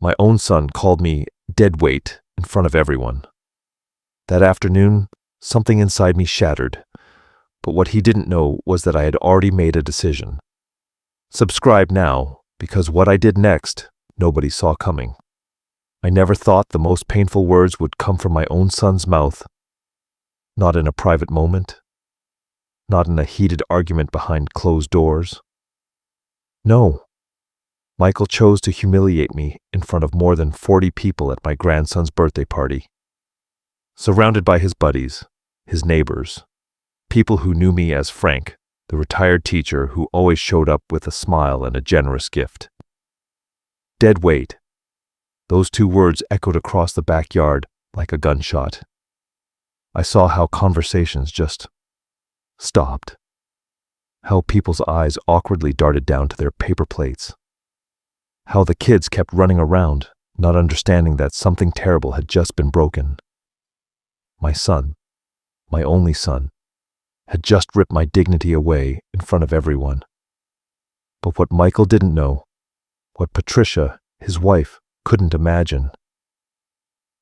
My own son called me dead weight in front of everyone. That afternoon, something inside me shattered, but what he didn't know was that I had already made a decision. Subscribe now, because what I did next, nobody saw coming. I never thought the most painful words would come from my own son's mouth. Not in a private moment. Not in a heated argument behind closed doors. No. Michael chose to humiliate me in front of more than 40 people at my grandson's birthday party. Surrounded by his buddies, his neighbors, people who knew me as Frank, the retired teacher who always showed up with a smile and a generous gift. Dead weight. Those two words echoed across the backyard like a gunshot. I saw how conversations just stopped. How people's eyes awkwardly darted down to their paper plates. How the kids kept running around, not understanding that something terrible had just been broken. My son, my only son, had just ripped my dignity away in front of everyone. But what Michael didn't know, what Patricia, his wife, couldn't imagine,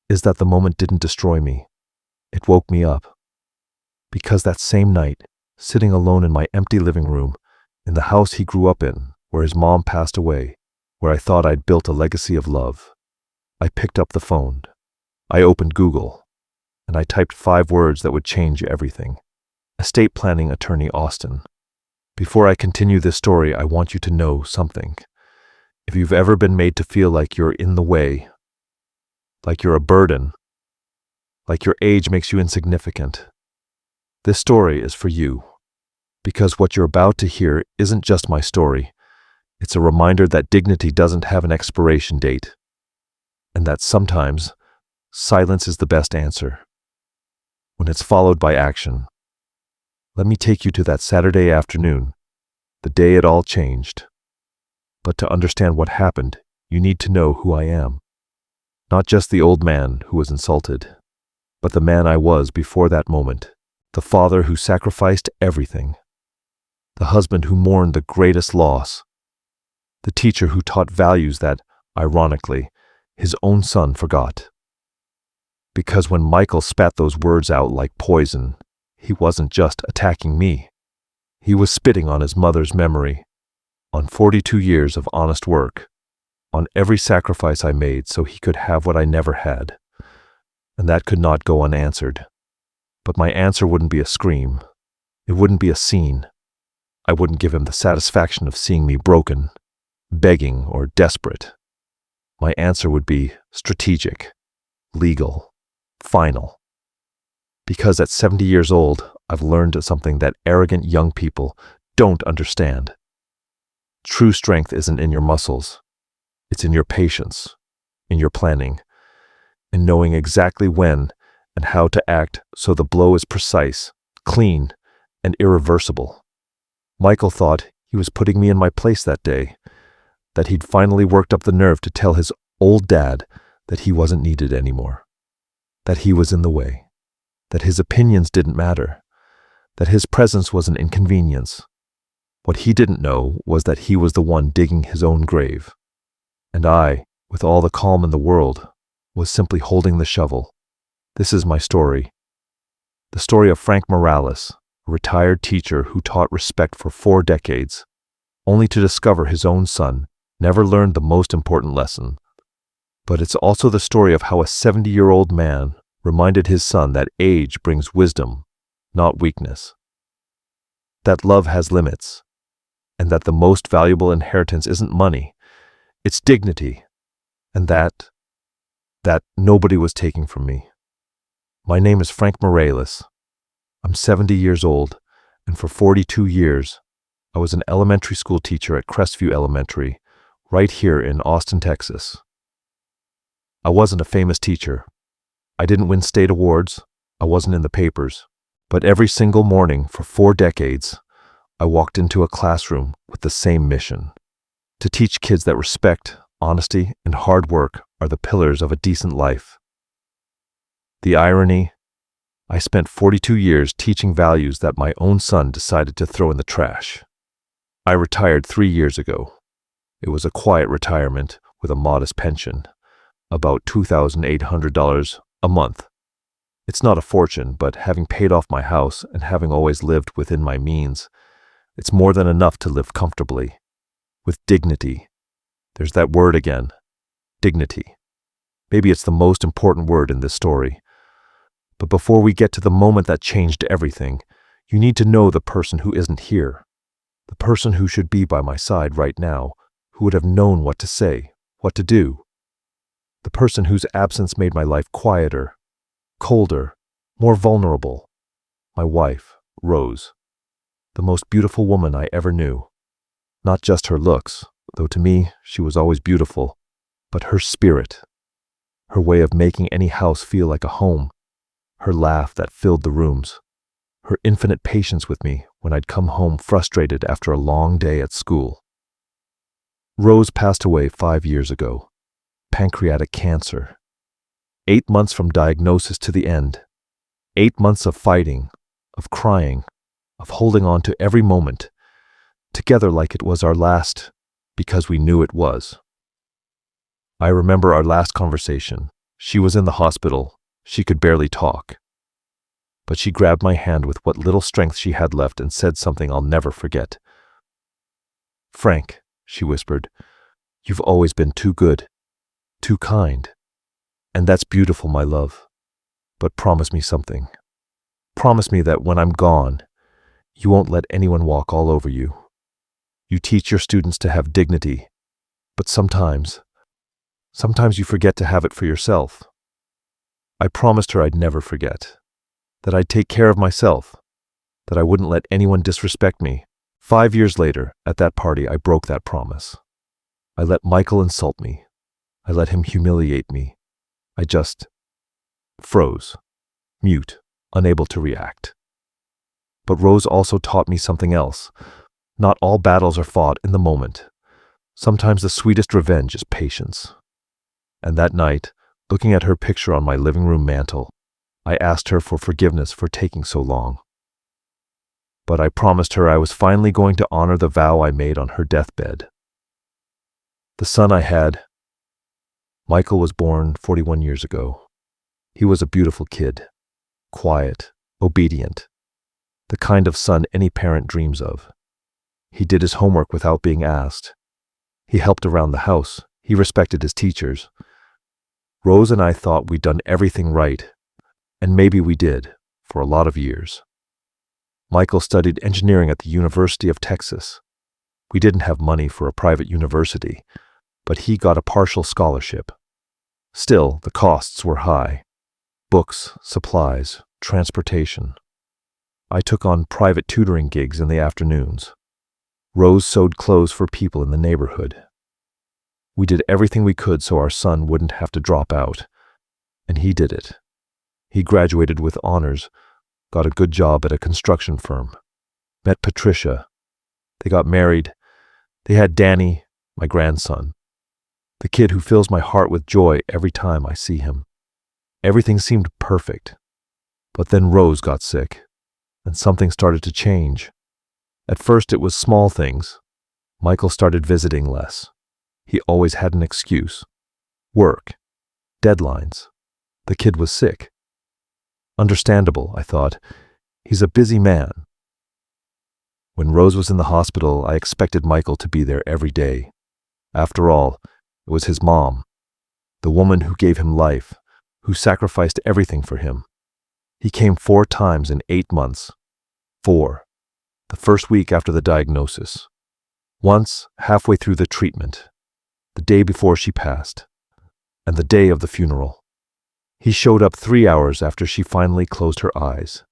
is that the moment didn't destroy me. It woke me up. Because that same night, sitting alone in my empty living room, in the house he grew up in, where his mom passed away, where I thought I'd built a legacy of love, I picked up the phone. I opened Google, and I typed 5 words that would change everything. Estate planning attorney Austin. Before I continue this story, I want you to know something. If you've ever been made to feel like you're in the way, like you're a burden, like your age makes you insignificant, this story is for you. Because what you're about to hear isn't just my story. It's a reminder that dignity doesn't have an expiration date, and that sometimes silence is the best answer, when it's followed by action. Let me take you to that Saturday afternoon, the day it all changed. But to understand what happened, you need to know who I am. Not just the old man who was insulted, but the man I was before that moment, the father who sacrificed everything, the husband who mourned the greatest loss, the teacher who taught values that, ironically, his own son forgot. Because when Michael spat those words out like poison, he wasn't just attacking me. He was spitting on his mother's memory, on 42 years of honest work, on every sacrifice I made so he could have what I never had. And that could not go unanswered. But my answer wouldn't be a scream. It wouldn't be a scene. I wouldn't give him the satisfaction of seeing me broken, begging, or desperate. My answer would be strategic, legal, final. Because at 70 years old, I've learned something that arrogant young people don't understand. True strength isn't in your muscles. It's in your patience, in your planning, in knowing exactly when and how to act so the blow is precise, clean, and irreversible. Michael thought he was putting me in my place that day, that he'd finally worked up the nerve to tell his old dad that he wasn't needed anymore, that he was in the way, that his opinions didn't matter, that his presence was an inconvenience. What he didn't know was that he was the one digging his own grave, and I, with all the calm in the world, was simply holding the shovel. This is my story. The story of Frank Morales, a retired teacher who taught respect for 4 decades, only to discover his own son never learned the most important lesson. But it's also the story of how a 70-year-old man reminded his son that age brings wisdom, not weakness. That love has limits, and that the most valuable inheritance isn't money, it's dignity, and that nobody was taking from me. My name is Frank Morales. I'm 70 years old, and for 42 years, I was an elementary school teacher at Crestview Elementary, right here in Austin, Texas. I wasn't a famous teacher. I didn't win state awards. I wasn't in the papers. But every single morning for 4 decades, I walked into a classroom with the same mission: to teach kids that respect, honesty, and hard work are the pillars of a decent life. The irony: I spent 42 years teaching values that my own son decided to throw in the trash. I retired 3 years ago. It was a quiet retirement with a modest pension, about $2,800 a month. It's not a fortune, but having paid off my house and having always lived within my means, it's more than enough to live comfortably, with dignity. There's that word again, dignity. Maybe it's the most important word in this story. But before we get to the moment that changed everything, you need to know the person who isn't here, the person who should be by my side right now, who would have known what to say, what to do, the person whose absence made my life quieter, colder, more vulnerable. My wife, Rose, the most beautiful woman I ever knew. Not just her looks, though to me she was always beautiful, but her spirit, her way of making any house feel like a home, her laugh that filled the rooms, her infinite patience with me when I'd come home frustrated after a long day at school. Rose passed away 5 years ago. Pancreatic cancer. 8 months from diagnosis to the end. 8 months of fighting, of crying, of holding on to every moment, together like it was our last, because we knew it was. I remember our last conversation. She was in the hospital. She could barely talk. But she grabbed my hand with what little strength she had left and said something I'll never forget. "Frank," she whispered, "you've always been too good, too kind. And that's beautiful, my love. But promise me something. Promise me that when I'm gone, you won't let anyone walk all over you. You teach your students to have dignity, but sometimes you forget to have it for yourself." I promised her I'd never forget, that I'd take care of myself, that I wouldn't let anyone disrespect me. 5 years later, at that party, I broke that promise. I let Michael insult me. I let him humiliate me. I just froze, mute, unable to react. But Rose also taught me something else. Not all battles are fought in the moment. Sometimes the sweetest revenge is patience. And that night, looking at her picture on my living room mantel, I asked her for forgiveness for taking so long. But I promised her I was finally going to honor the vow I made on her deathbed. The son I had, Michael, was born 41 years ago. He was a beautiful kid, quiet, obedient, the kind of son any parent dreams of. He did his homework without being asked. He helped around the house. He respected his teachers. Rose and I thought we'd done everything right, and maybe we did, for a lot of years. Michael studied engineering at the University of Texas. We didn't have money for a private university, but he got a partial scholarship. Still, the costs were high. Books, supplies, transportation. I took on private tutoring gigs in the afternoons. Rose sewed clothes for people in the neighborhood. We did everything we could so our son wouldn't have to drop out, and he did it. He graduated with honors, got a good job at a construction firm, met Patricia. They got married. They had Danny, my grandson, the kid who fills my heart with joy every time I see him. Everything seemed perfect. But then Rose got sick, and something started to change. At first it was small things. Michael started visiting less. He always had an excuse. Work. Deadlines. The kid was sick. Understandable, I thought. He's a busy man. When Rose was in the hospital, I expected Michael to be there every day. After all, it was his mom, the woman who gave him life, who sacrificed everything for him. He came 4 times in 8 months. 4. The first week after the diagnosis. Once, halfway through the treatment. The day before she passed. And the day of the funeral. He showed up 3 hours after she finally closed her eyes.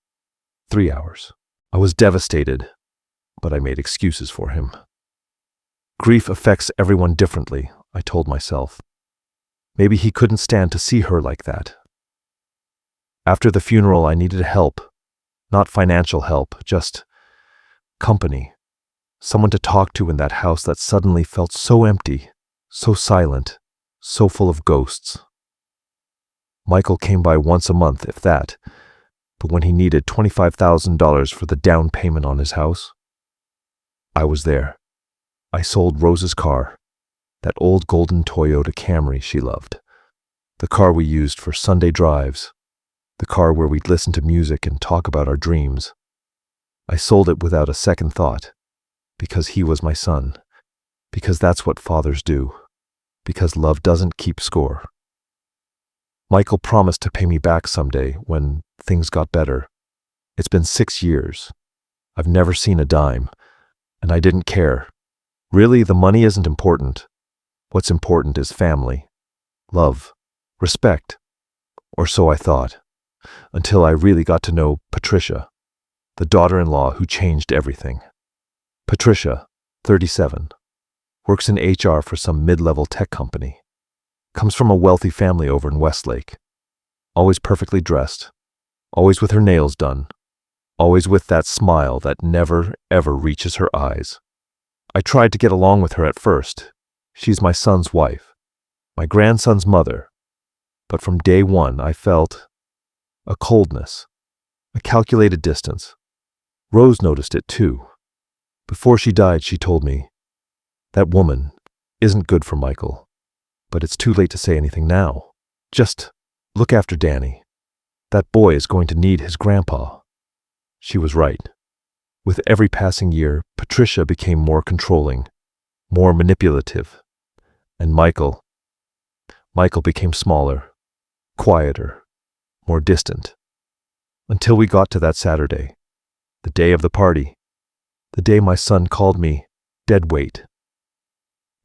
3 hours. I was devastated, but I made excuses for him. Grief affects everyone differently, I told myself. Maybe he couldn't stand to see her like that. After the funeral, I needed help. Not financial help, just company. Someone to talk to in that house that suddenly felt so empty, so silent, so full of ghosts. Michael came by once a month, if that, but when he needed $25,000 for the down payment on his house, I was there. I sold Rose's car, that old golden Toyota Camry she loved. The car we used for Sunday drives. The car where we'd listen to music and talk about our dreams. I sold it without a second thought. Because he was my son. Because that's what fathers do. Because love doesn't keep score. Michael promised to pay me back someday when things got better. It's been 6 years. I've never seen a dime, and I didn't care. Really, the money isn't important. What's important is family, love, respect, or so I thought, until I really got to know Patricia, the daughter-in-law who changed everything. Patricia, 37, works in HR for some mid-level tech company. Comes from a wealthy family over in Westlake. Always perfectly dressed. Always with her nails done. Always with that smile that never, ever reaches her eyes. I tried to get along with her at first. She's my son's wife. My grandson's mother. But from day one, I felt a coldness. A calculated distance. Rose noticed it too. Before she died, she told me, "That woman isn't good for Michael. But it's too late to say anything now. Just look after Danny. That boy is going to need his grandpa." She was right. With every passing year, Patricia became more controlling, more manipulative. And Michael became smaller, quieter, more distant. Until we got to that Saturday, the day of the party, the day my son called me dead weight.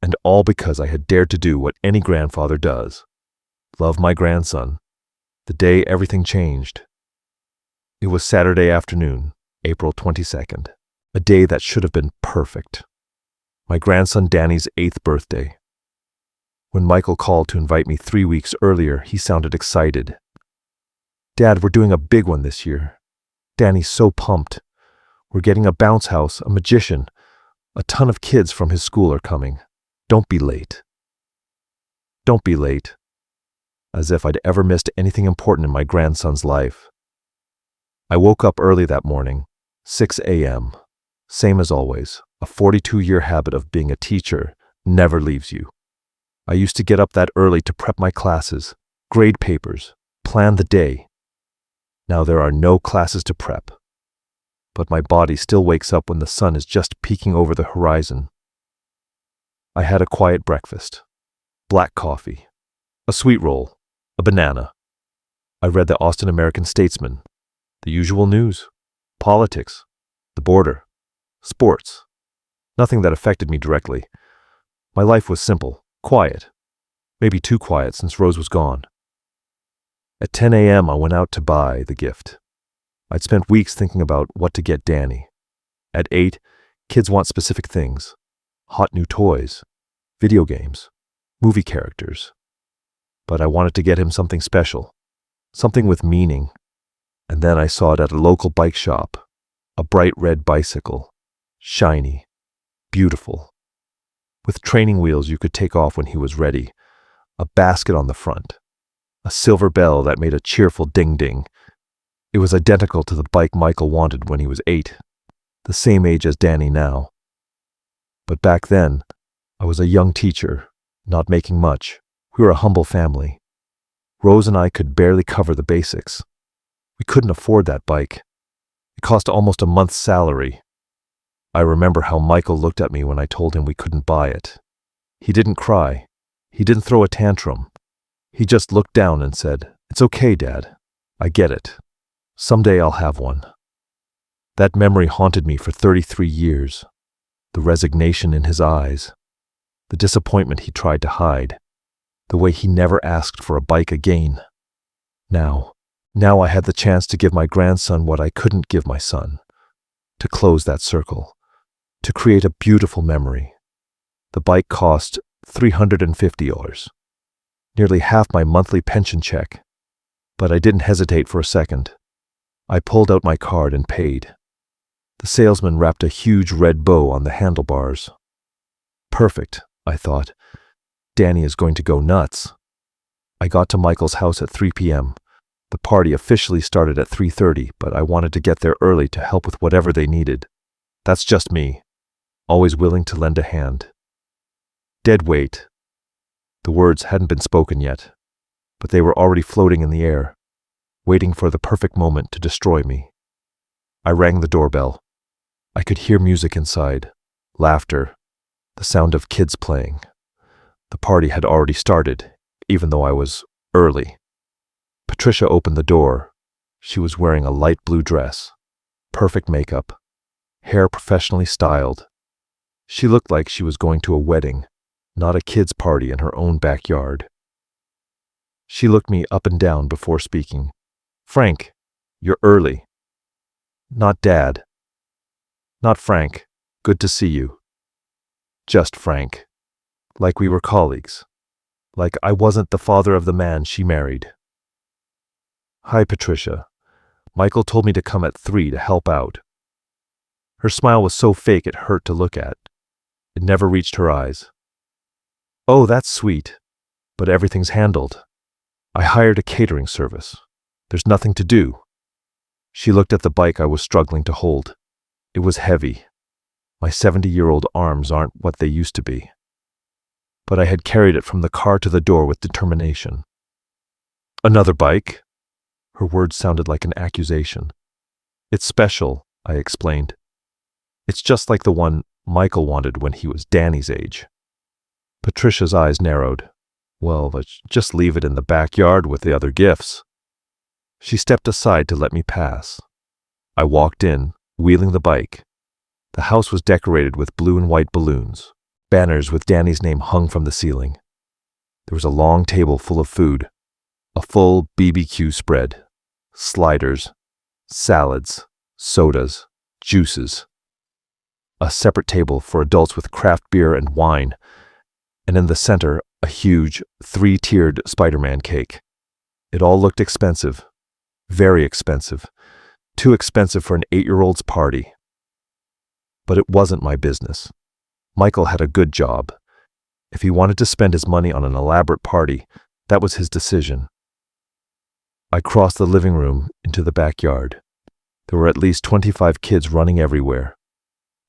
And all because I had dared to do what any grandfather does. Love my grandson. The day everything changed. It was Saturday afternoon, April 22nd, a day that should have been perfect. My grandson Danny's 8th birthday. When Michael called to invite me 3 weeks earlier, he sounded excited. "Dad, we're doing a big one this year. Danny's so pumped. We're getting a bounce house, a magician. A ton of kids from his school are coming. Don't be late." Don't be late. As if I'd ever missed anything important in my grandson's life. I woke up early that morning, 6 a.m. Same as always, a 42-year habit of being a teacher never leaves you. I used to get up that early to prep my classes, grade papers, plan the day. Now there are no classes to prep. But my body still wakes up when the sun is just peeking over the horizon. I had a quiet breakfast. Black coffee. A sweet roll. A banana. I read the Austin American-Statesman. The usual news. Politics. The border. Sports. Nothing that affected me directly. My life was simple, quiet. Maybe too quiet since Rose was gone. At 10 a.m. I went out to buy the gift. I'd spent weeks thinking about what to get Danny. At 8, kids want specific things. Hot new toys, video games, movie characters. But I wanted to get him something special, something with meaning. And then I saw it at a local bike shop, a bright red bicycle, shiny, beautiful, with training wheels you could take off when he was ready, a basket on the front, a silver bell that made a cheerful ding-ding. It was identical to the bike Michael wanted when he was 8, the same age as Danny now. But back then, I was a young teacher, not making much. We were a humble family. Rose and I could barely cover the basics. We couldn't afford that bike. It cost almost a month's salary. I remember how Michael looked at me when I told him we couldn't buy it. He didn't cry. He didn't throw a tantrum. He just looked down and said, "It's okay, Dad. I get it. Someday I'll have one." That memory haunted me for 33 years. The resignation in his eyes. The disappointment he tried to hide. The way he never asked for a bike again. Now I had the chance to give my grandson what I couldn't give my son. To close that circle. To create a beautiful memory. The bike cost $350. Nearly half my monthly pension check. But I didn't hesitate for a second. I pulled out my card and paid. The salesman wrapped a huge red bow on the handlebars. Perfect, I thought. Danny is going to go nuts. I got to Michael's house at 3 p.m. The party officially started at 3:30, but I wanted to get there early to help with whatever they needed. That's just me, always willing to lend a hand. Dead weight. The words hadn't been spoken yet. but they were already floating in the air, waiting for the perfect moment to destroy me. I rang the doorbell. I could hear music inside, laughter, the sound of kids playing. The party had already started, even though I was early. Patricia opened the door. She was wearing a light blue dress, perfect makeup, hair professionally styled. She looked like she was going to a wedding, not a kid's party in her own backyard. She looked me up and down before speaking. "Frank, you're early." "Not Dad." "Not Frank. Good to see you." Just Frank. Like we were colleagues. Like I wasn't the father of the man she married. "Hi, Patricia. Michael told me to come at 3 to help out." Her smile was so fake it hurt to look at. It never reached her eyes. "Oh, that's sweet. But everything's handled. I hired a catering service. There's nothing to do." She looked at the bike I was struggling to hold. It was heavy. My 70-year-old arms aren't what they used to be. But I had carried it from the car to the door with determination. "Another bike?" Her words sounded like an accusation. "It's special," I explained. "It's just like the one Michael wanted when he was Danny's age." Patricia's eyes narrowed. "Well, but just leave it in the backyard with the other gifts." She stepped aside to let me pass. I walked in, wheeling the bike. The house was decorated with blue and white balloons. Banners with Danny's name hung from the ceiling. There was a long table full of food, a full BBQ spread, sliders, salads, sodas, juices. A separate table for adults with craft beer and wine, and in the center, a huge, 3-tiered Spider-Man cake. It all looked expensive, very expensive, too expensive for an 8-year-old's party. But it wasn't my business. Michael had a good job. If he wanted to spend his money on an elaborate party, that was his decision. I crossed the living room into the backyard. There were at least 25 kids running everywhere.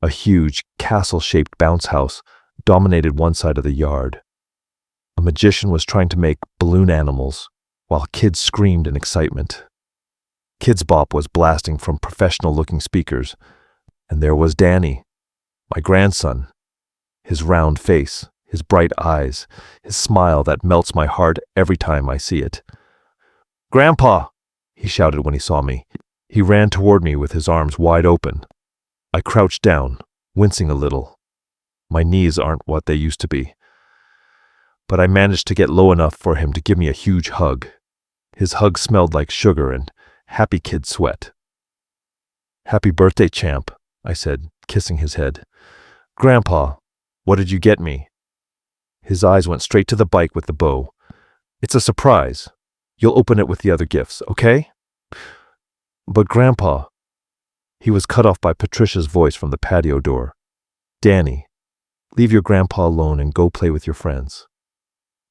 A huge, castle-shaped bounce house dominated one side of the yard. A magician was trying to make balloon animals, while kids screamed in excitement. Kids Bop was blasting from professional-looking speakers, and there was Danny, my grandson. His round face, his bright eyes, his smile that melts my heart every time I see it. "Grandpa!" he shouted when he saw me. He ran toward me with his arms wide open. I crouched down, wincing a little. My knees aren't what they used to be. But I managed to get low enough for him to give me a huge hug. His hug smelled like sugar and happy kid sweat. "Happy birthday, champ," I said, kissing his head. "Grandpa, what did you get me?" His eyes went straight to the bike with the bow. "It's a surprise. You'll open it with the other gifts, okay?" "But Grandpa..." He was cut off by Patricia's voice from the patio door. "Danny, leave your grandpa alone and go play with your friends."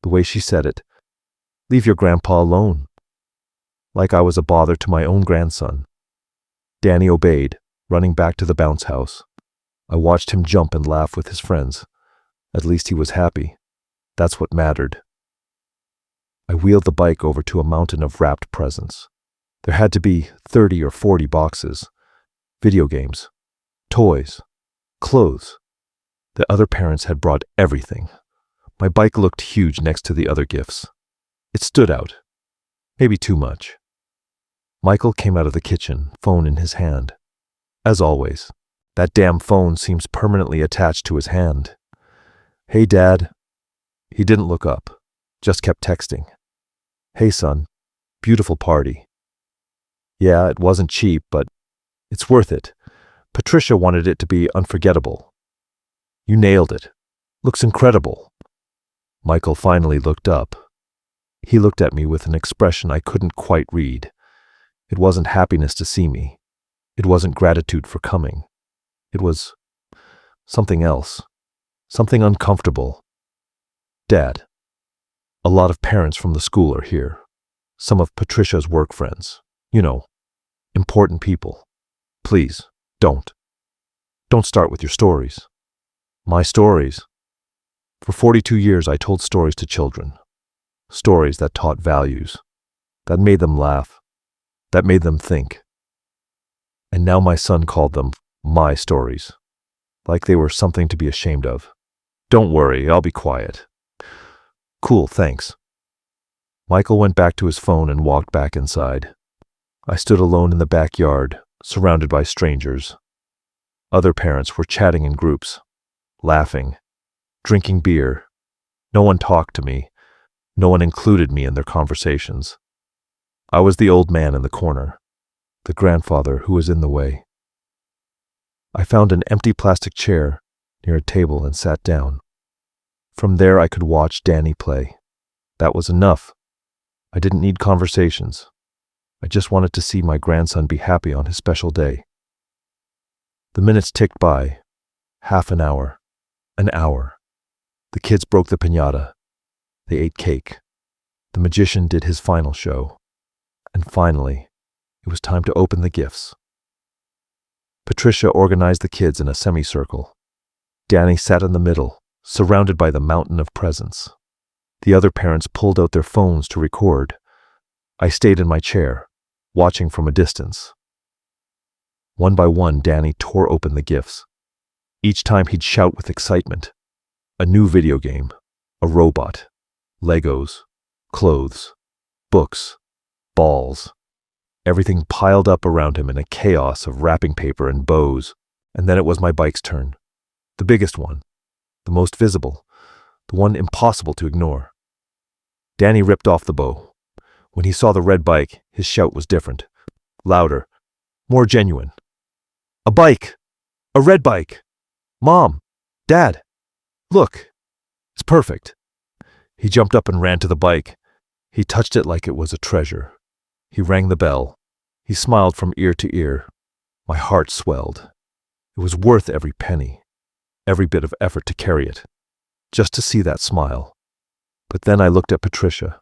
The way she said it, "Leave your grandpa alone." Like I was a bother to my own grandson. Danny obeyed, running back to the bounce house. I watched him jump and laugh with his friends. At least he was happy. That's what mattered. I wheeled the bike over to a mountain of wrapped presents. There had to be 30 or 40 boxes. Video games, toys, clothes. The other parents had brought everything. My bike looked huge next to the other gifts. It stood out. Maybe too much. Michael came out of the kitchen, phone in his hand. As always, that damn phone seems permanently attached to his hand. "Hey, Dad." He didn't look up, just kept texting. "Hey, son. Beautiful party." Yeah, it wasn't cheap, but it's worth it. Patricia wanted it to be unforgettable. "You nailed it. Looks incredible." Michael finally looked up. He looked at me with an expression I couldn't quite read. It wasn't happiness to see me. It wasn't gratitude for coming. It was something else. Something uncomfortable. "Dad, a lot of parents from the school are here. Some of Patricia's work friends. You know, important people. Please, don't. Don't start with your stories." "My stories?" For 42 years I told stories to children. stories that taught values, that made them laugh, that made them think. And now my son called them my stories, like they were something to be ashamed of. Don't worry, I'll be quiet. Cool, thanks. Michael went back to his phone and walked back inside. I stood alone in the backyard, surrounded by strangers. Other parents were chatting in groups, laughing, drinking beer. No one talked to me. No one included me in their conversations. I was the old man in the corner, the grandfather who was in the way. I found an empty plastic chair near a table and sat down. From there I could watch Danny play. That was enough. I didn't need conversations. I just wanted to see my grandson be happy on his special day. The minutes ticked by. Half an hour. An hour. The kids broke the piñata. They ate cake. The magician did his final show. And finally, it was time to open the gifts. Patricia organized the kids in a semicircle. Danny sat in the middle, surrounded by the mountain of presents. The other parents pulled out their phones to record. I stayed in my chair, watching from a distance. One by one, Danny tore open the gifts. Each time he'd shout with excitement. A new video game, a robot, Legos, clothes, books, balls. Everything piled up around him in a chaos of wrapping paper and bows. And then it was my bike's turn. The biggest one, the most visible, the one impossible to ignore. Danny ripped off the bow. When he saw the red bike, his shout was different, louder, more genuine. A bike! A red bike! Mom! Dad! Look! It's perfect. He jumped up and ran to the bike. He touched it like it was a treasure. He rang the bell. He smiled from ear to ear. My heart swelled. It was worth every penny, every bit of effort to carry it, just to see that smile. But then I looked at Patricia,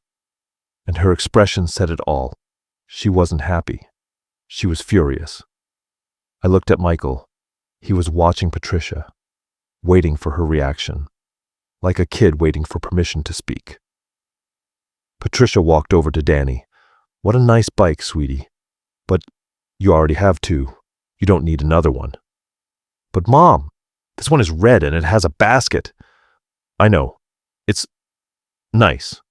and her expression said it all. She wasn't happy. She was furious. I looked at Michael. He was watching Patricia, waiting for her reaction, like a kid waiting for permission to speak. Patricia walked over to Danny. What a nice bike, sweetie. But you already have two. You don't need another one. But Mom, this one is red and it has a basket. I know. It's nice.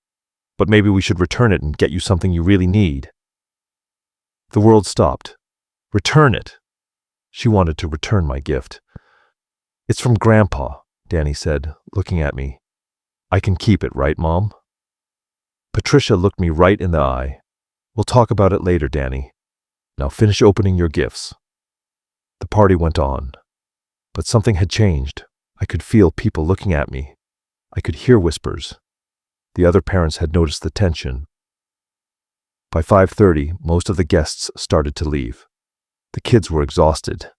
But maybe we should return it and get you something you really need. The world stopped. Return it. She wanted to return my gift. It's from Grandpa, Danny said, looking at me. I can keep it, right, Mom? Patricia looked me right in the eye. We'll talk about it later, Danny. Now finish opening your gifts. The party went on. But something had changed. I could feel people looking at me. I could hear whispers. The other parents had noticed the tension. By 5:30, most of the guests started to leave. The kids were exhausted.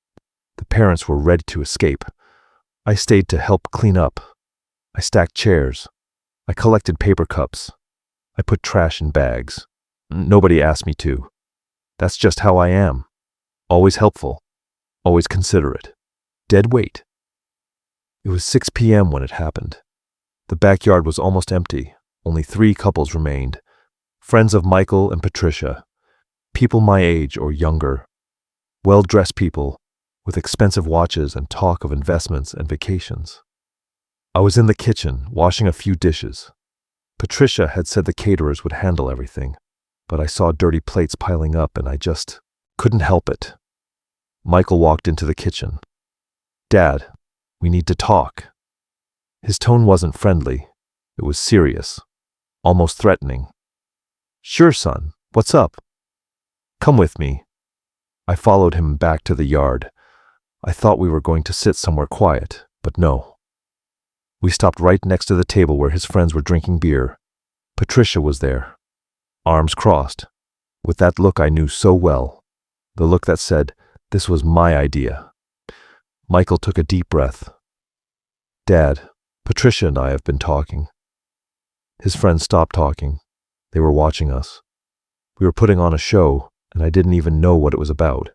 The parents were ready to escape. I stayed to help clean up. I stacked chairs. I collected paper cups. I put trash in bags. Nobody asked me to. That's just how I am. Always helpful. Always considerate. Dead weight. It was 6 p.m. when it happened. The backyard was almost empty. Only 3 couples remained. Friends of Michael and Patricia. People my age or younger. Well-dressed people with expensive watches and talk of investments and vacations. I was in the kitchen, washing a few dishes. Patricia had said the caterers would handle everything, but I saw dirty plates piling up and I just couldn't help it. Michael walked into the kitchen. Dad, we need to talk. His tone wasn't friendly. It was serious, almost threatening. Sure, son. What's up? Come with me. I followed him back to the yard. I thought we were going to sit somewhere quiet, but no. We stopped right next to the table where his friends were drinking beer. Patricia was there, arms crossed, with that look I knew so well, the look that said, this was my idea. Michael took a deep breath. Dad, Patricia and I have been talking. His friends stopped talking. They were watching us. We were putting on a show, and I didn't even know what it was about.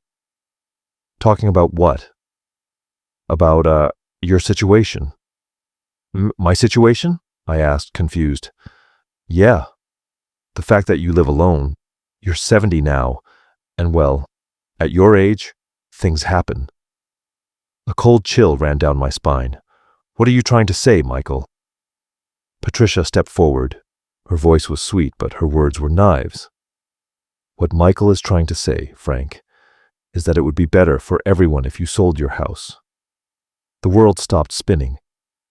Talking about what? About, your situation. My situation? I asked, confused. Yeah, the fact that you live alone, you're 70 now, and well, at your age, things happen. A cold chill ran down my spine. What are you trying to say, Michael? Patricia stepped forward. Her voice was sweet, but her words were knives. What Michael is trying to say, Frank, is that it would be better for everyone if you sold your house. The world stopped spinning.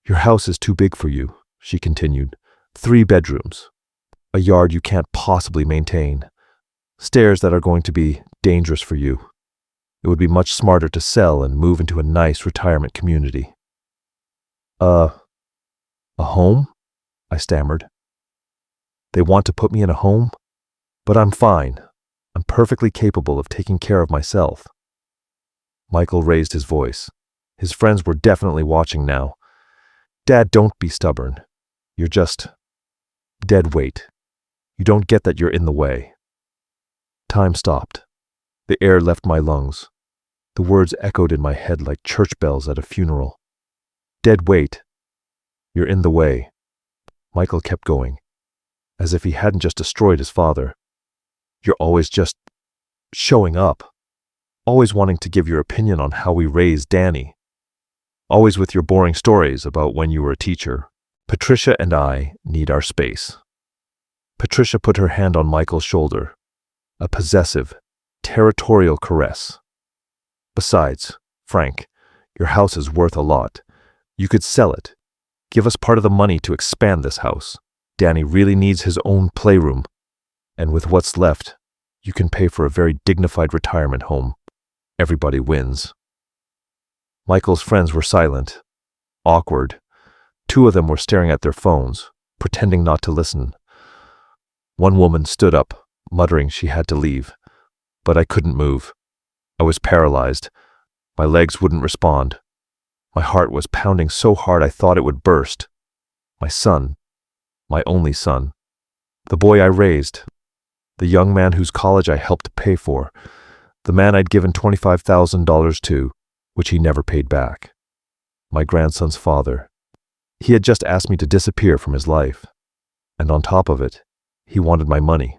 Your house is too big for you, she continued. 3 bedrooms. A yard you can't possibly maintain. Stairs that are going to be dangerous for you. It would be much smarter to sell and move into a nice retirement community. A home? I stammered. They want to put me in a home? But I'm fine. I'm perfectly capable of taking care of myself. Michael raised his voice. His friends were definitely watching now. Dad, don't be stubborn. You're just dead weight. You don't get that you're in the way. Time stopped. The air left my lungs. The words echoed in my head like church bells at a funeral. Dead weight. You're in the way. Michael kept going, as if he hadn't just destroyed his father. You're always just showing up. Always wanting to give your opinion on how we raised Danny. Always with your boring stories about when you were a teacher. Patricia and I need our space. Patricia put her hand on Michael's shoulder. A possessive, territorial caress. Besides, Frank, your house is worth a lot. You could sell it. Give us part of the money to expand this house. Danny really needs his own playroom. And with what's left, you can pay for a very dignified retirement home. Everybody wins. Michael's friends were silent, awkward. 2 of them were staring at their phones, pretending not to listen. One woman stood up, muttering she had to leave. But I couldn't move. I was paralyzed. My legs wouldn't respond. My heart was pounding so hard I thought it would burst. My son, my only son, the boy I raised, the young man whose college I helped pay for, the man I'd given $25,000 to, which he never paid back. My grandson's father. He had just asked me to disappear from his life. And on top of it, he wanted my money.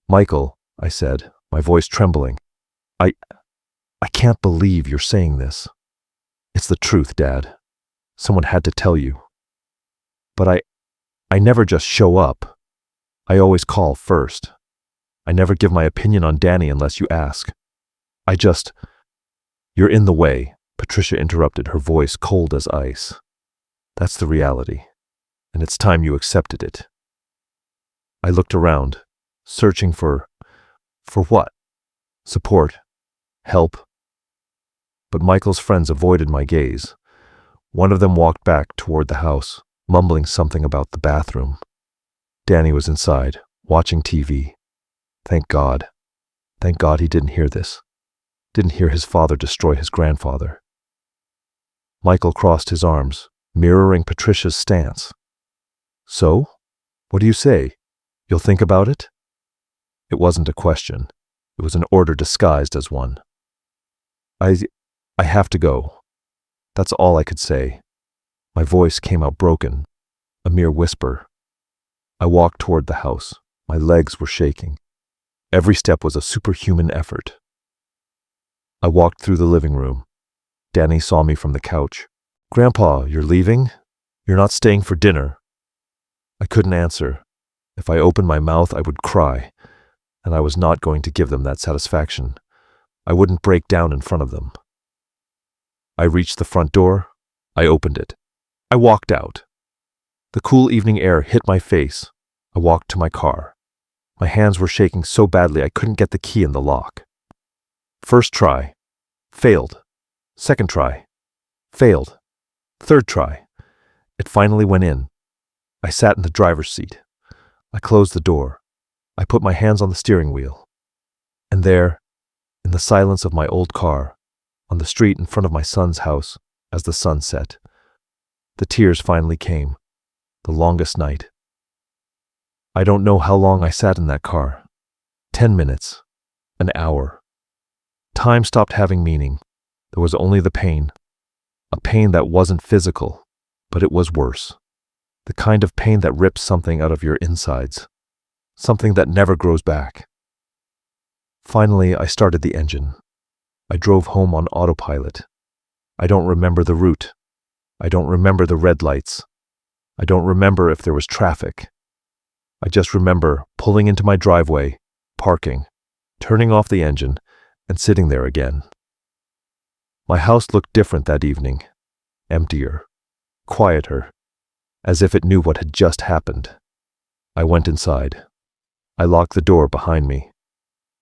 Michael, I said, my voice trembling, I can't believe you're saying this. It's the truth, Dad. Someone had to tell you. But I never just show up. I always call first. I never give my opinion on Danny unless you ask. You're in the way, Patricia interrupted, her voice cold as ice. That's the reality, and it's time you accepted it. I looked around, searching for what? Support? Help? But Michael's friends avoided my gaze. One of them walked back toward the house, mumbling something about the bathroom. Danny was inside, watching TV. Thank God. Thank God he didn't hear this. Didn't hear his father destroy his grandfather. Michael crossed his arms, mirroring Patricia's stance. So? What do you say? You'll think about it? It wasn't a question. It was an order disguised as one. I have to go. That's all I could say. My voice came out broken, a mere whisper. I walked toward the house. My legs were shaking. Every step was a superhuman effort. I walked through the living room. Danny saw me from the couch. Grandpa, you're leaving? You're not staying for dinner? I couldn't answer. If I opened my mouth, I would cry, and I was not going to give them that satisfaction. I wouldn't break down in front of them. I reached the front door. I opened it. I walked out. The cool evening air hit my face. I walked to my car. My hands were shaking so badly I couldn't get the key in the lock. First try. Failed. Second try. Failed. Third try. It finally went in. I sat in the driver's seat. I closed the door. I put my hands on the steering wheel. And there, in the silence of my old car, on the street in front of my son's house, as the sun set, the tears finally came. The longest night. I don't know how long I sat in that car. 10 minutes. An hour. Time stopped having meaning. There was only the pain. A pain that wasn't physical, but it was worse. The kind of pain that rips something out of your insides. Something that never grows back. Finally, I started the engine. I drove home on autopilot. I don't remember the route. I don't remember the red lights. I don't remember if there was traffic. I just remember pulling into my driveway, parking, turning off the engine, and sitting there again. My house looked different that evening. Emptier. Quieter. As if it knew what had just happened. I went inside. I locked the door behind me.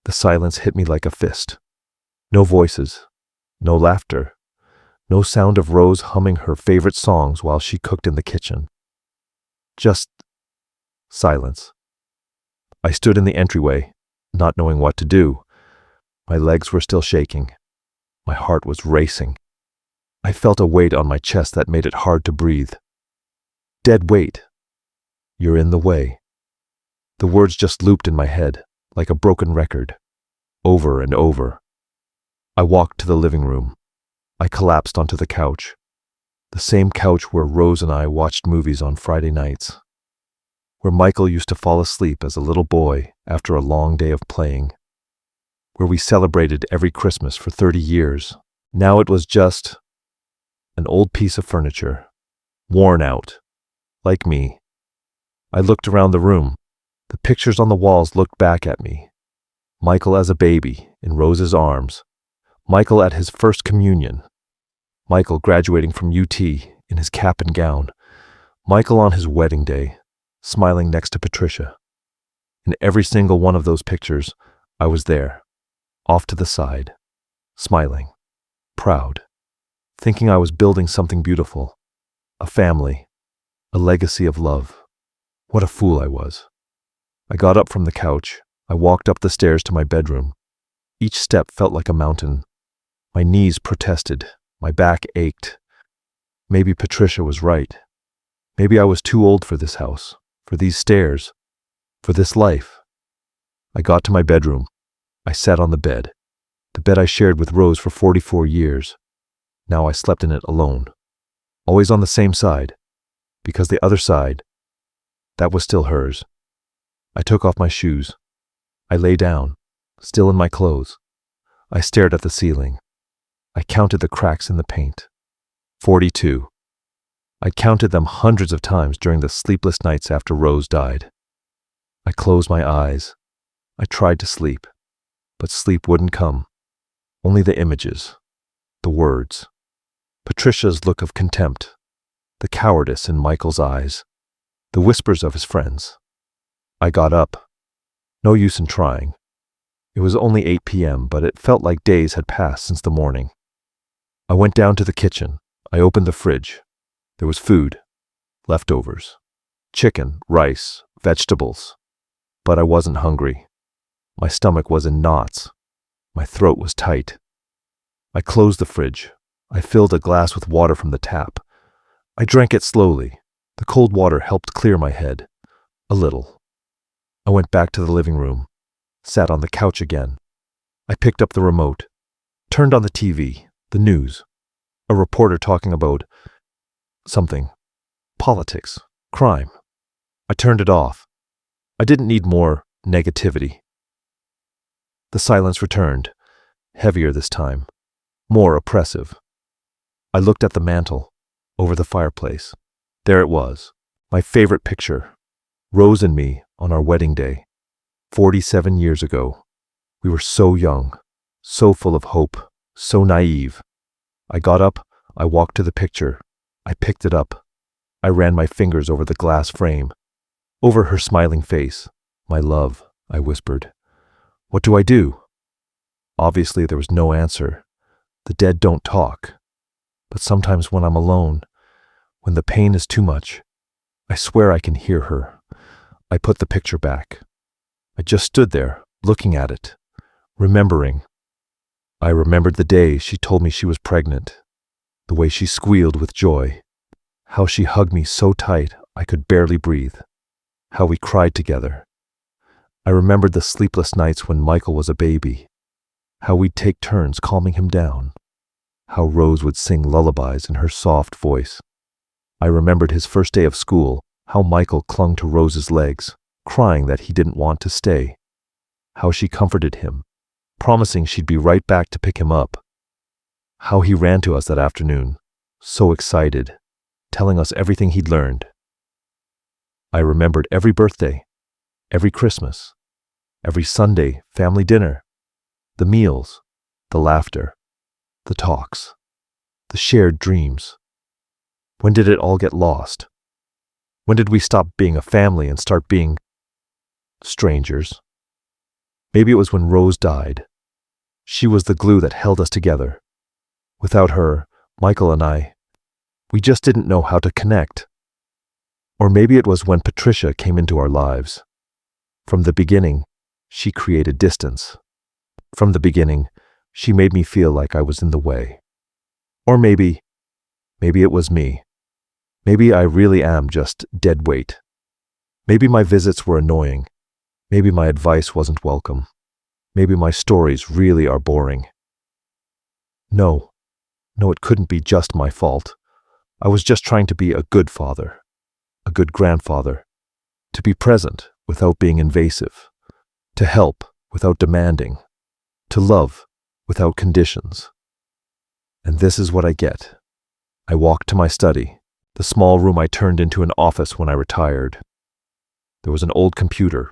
The silence hit me like a fist. No voices. No laughter. No sound of Rose humming her favorite songs while she cooked in the kitchen. Just silence. I stood in the entryway, not knowing what to do. My legs were still shaking. My heart was racing. I felt a weight on my chest that made it hard to breathe. Dead weight. You're in the way. The words just looped in my head, like a broken record, over and over. I walked to the living room. I collapsed onto the couch. The same couch where Rose and I watched movies on Friday nights. Where Michael used to fall asleep as a little boy after a long day of playing. Where we celebrated every Christmas for 30 years. Now it was just an old piece of furniture, worn out, like me. I looked around the room. The pictures on the walls looked back at me. Michael as a baby, in Rose's arms. Michael at his first communion. Michael graduating from UT in his cap and gown. Michael on his wedding day, smiling next to Patricia. In every single one of those pictures, I was there, off to the side, smiling, proud, thinking I was building something beautiful, a family, a legacy of love. What a fool I was. I got up from the couch. I walked up the stairs to my bedroom. Each step felt like a mountain. My knees protested. My back ached. Maybe Patricia was right. Maybe I was too old for this house, for these stairs, for this life. I got to my bedroom. I sat on the bed I shared with Rose for 44 years. Now I slept in it alone, always on the same side, because the other side, that was still hers. I took off my shoes. I lay down, still in my clothes. I stared at the ceiling. I counted the cracks in the paint. 42. I counted them hundreds of times during the sleepless nights after Rose died. I closed my eyes. I tried to sleep, but sleep wouldn't come. Only the images, the words. Patricia's look of contempt, the cowardice in Michael's eyes, the whispers of his friends. I got up. No use in trying. It was only 8 p.m., but it felt like days had passed since the morning. I went down to the kitchen. I opened the fridge. There was food, leftovers, chicken, rice, vegetables. But I wasn't hungry. My stomach was in knots. My throat was tight. I closed the fridge. I filled a glass with water from the tap. I drank it slowly. The cold water helped clear my head. A little. I went back to the living room. Sat on the couch again. I picked up the remote. Turned on the TV. The news. A reporter talking about something. Politics. Crime. I turned it off. I didn't need more negativity. The silence returned, heavier this time, more oppressive. I looked at the mantel, over the fireplace. There it was, my favorite picture, Rose and me on our wedding day, 47 years ago. We were so young, so full of hope, so naive. I got up, I walked to the picture. I picked it up. I ran my fingers over the glass frame, over her smiling face. My love, I whispered. What do I do? Obviously, there was no answer. The dead don't talk. But sometimes when I'm alone, when the pain is too much, I swear I can hear her. I put the picture back. I just stood there, looking at it, remembering. I remembered the day she told me she was pregnant, the way she squealed with joy, how she hugged me so tight I could barely breathe, how we cried together. I remembered the sleepless nights when Michael was a baby, how we'd take turns calming him down, how Rose would sing lullabies in her soft voice. I remembered his first day of school, How Michael clung to Rose's legs, crying that he didn't want to stay. How she comforted him, promising she'd be right back to pick him up. How he ran to us that afternoon, so excited, telling us everything he'd learned. I remembered every birthday, every Christmas, every Sunday family dinner, the meals, the laughter, the talks, the shared dreams. When did it all get lost? When did we stop being a family and start being strangers? Maybe it was when Rose died. She was the glue that held us together. Without her, Michael and I, we just didn't know how to connect. Or maybe it was when Patricia came into our lives. From the beginning, she created distance. From the beginning, she made me feel like I was in the way. Or maybe it was me. Maybe I really am just dead weight. Maybe my visits were annoying. Maybe my advice wasn't welcome. Maybe my stories really are boring. No, it couldn't be just my fault. I was just trying to be a good father, a good grandfather, to be present without being invasive, to help without demanding, to love without conditions. And this is what I get. I walked to my study, the small room I turned into an office when I retired. There was an old computer,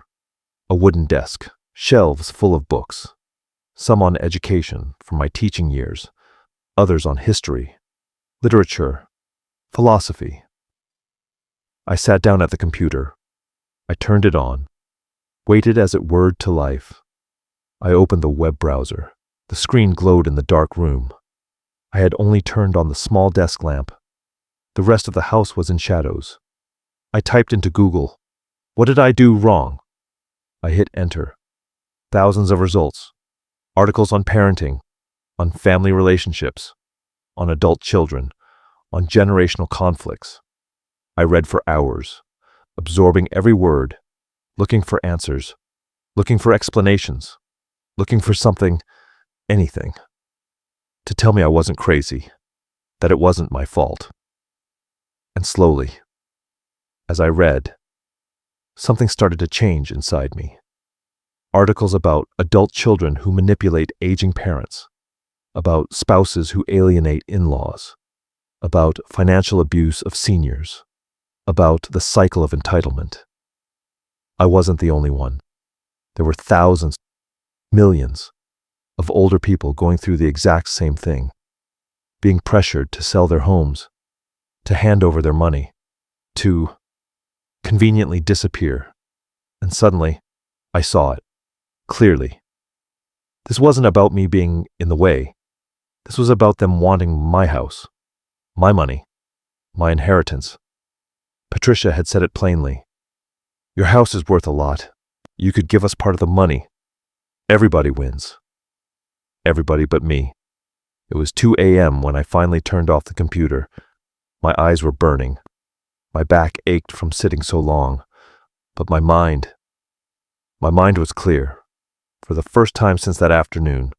a wooden desk, shelves full of books, some on education from my teaching years, others on history, literature, philosophy. I sat down at the computer. I turned it on, waited as it whirred to life. I opened the web browser. The screen glowed in the dark room. I had only turned on the small desk lamp. The rest of the house was in shadows. I typed into Google, "What did I do wrong?" I hit enter. Thousands of results. Articles on parenting, on family relationships, on adult children, on generational conflicts. I read for hours, absorbing every word, looking for answers, looking for explanations, looking for something, anything, to tell me I wasn't crazy, that it wasn't my fault. And slowly, as I read, something started to change inside me. Articles about adult children who manipulate aging parents, about spouses who alienate in-laws, about financial abuse of seniors, about the cycle of entitlement. I wasn't the only one. There were thousands, millions of older people going through the exact same thing, being pressured to sell their homes, to hand over their money, to conveniently disappear. And suddenly, I saw it, clearly. This wasn't about me being in the way. This was about them wanting my house, my money, my inheritance. Patricia had said it plainly. "Your house is worth a lot. You could give us part of the money. Everybody wins." Everybody but me. It was 2 a.m. when I finally turned off the computer. My eyes were burning. My back ached from sitting so long. But my mind was clear. For the first time since that afternoon,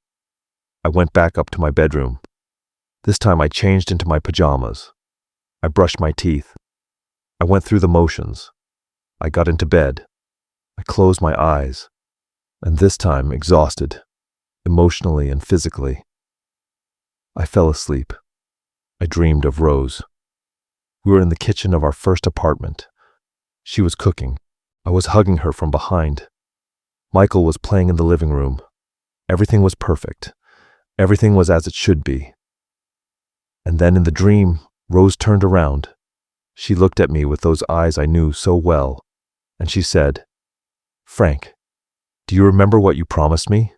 I went back up to my bedroom. This time I changed into my pajamas. I brushed my teeth. I went through the motions. I got into bed. I closed my eyes. And this time, exhausted, emotionally and physically, I fell asleep. I dreamed of Rose. We were in the kitchen of our first apartment. She was cooking. I was hugging her from behind. Michael was playing in the living room. Everything was perfect. Everything was as it should be. And then in the dream, Rose turned around. She looked at me with those eyes I knew so well, and she said, "Frank, do you remember what you promised me?"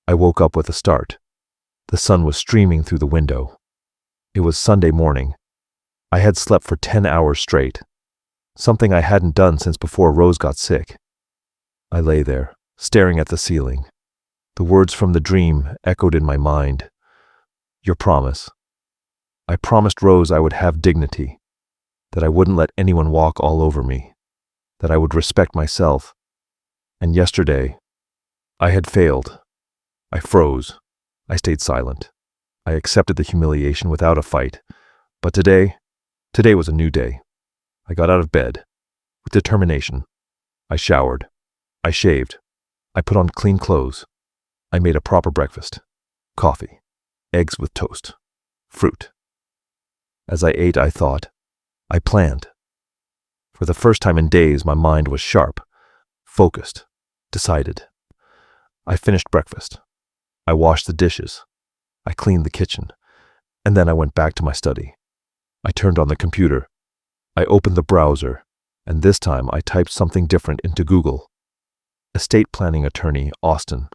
I woke up with a start. The sun was streaming through the window. It was Sunday morning. I had slept for 10 hours straight, something I hadn't done since before Rose got sick. I lay there, staring at the ceiling. The words from the dream echoed in my mind. Your promise. I promised Rose I would have dignity, that I wouldn't let anyone walk all over me, that I would respect myself. And yesterday, I had failed. I froze. I stayed silent. I accepted the humiliation without a fight. But today was a new day. I got out of bed with determination. I showered. I shaved. I put on clean clothes. I made a proper breakfast. Coffee. Eggs with toast. Fruit. As I ate, I thought. I planned. For the first time in days, my mind was sharp, focused, decided. I finished breakfast. I washed the dishes. I cleaned the kitchen. And then I went back to my study. I turned on the computer. I opened the browser, and this time I typed something different into Google. Estate planning attorney, Austin.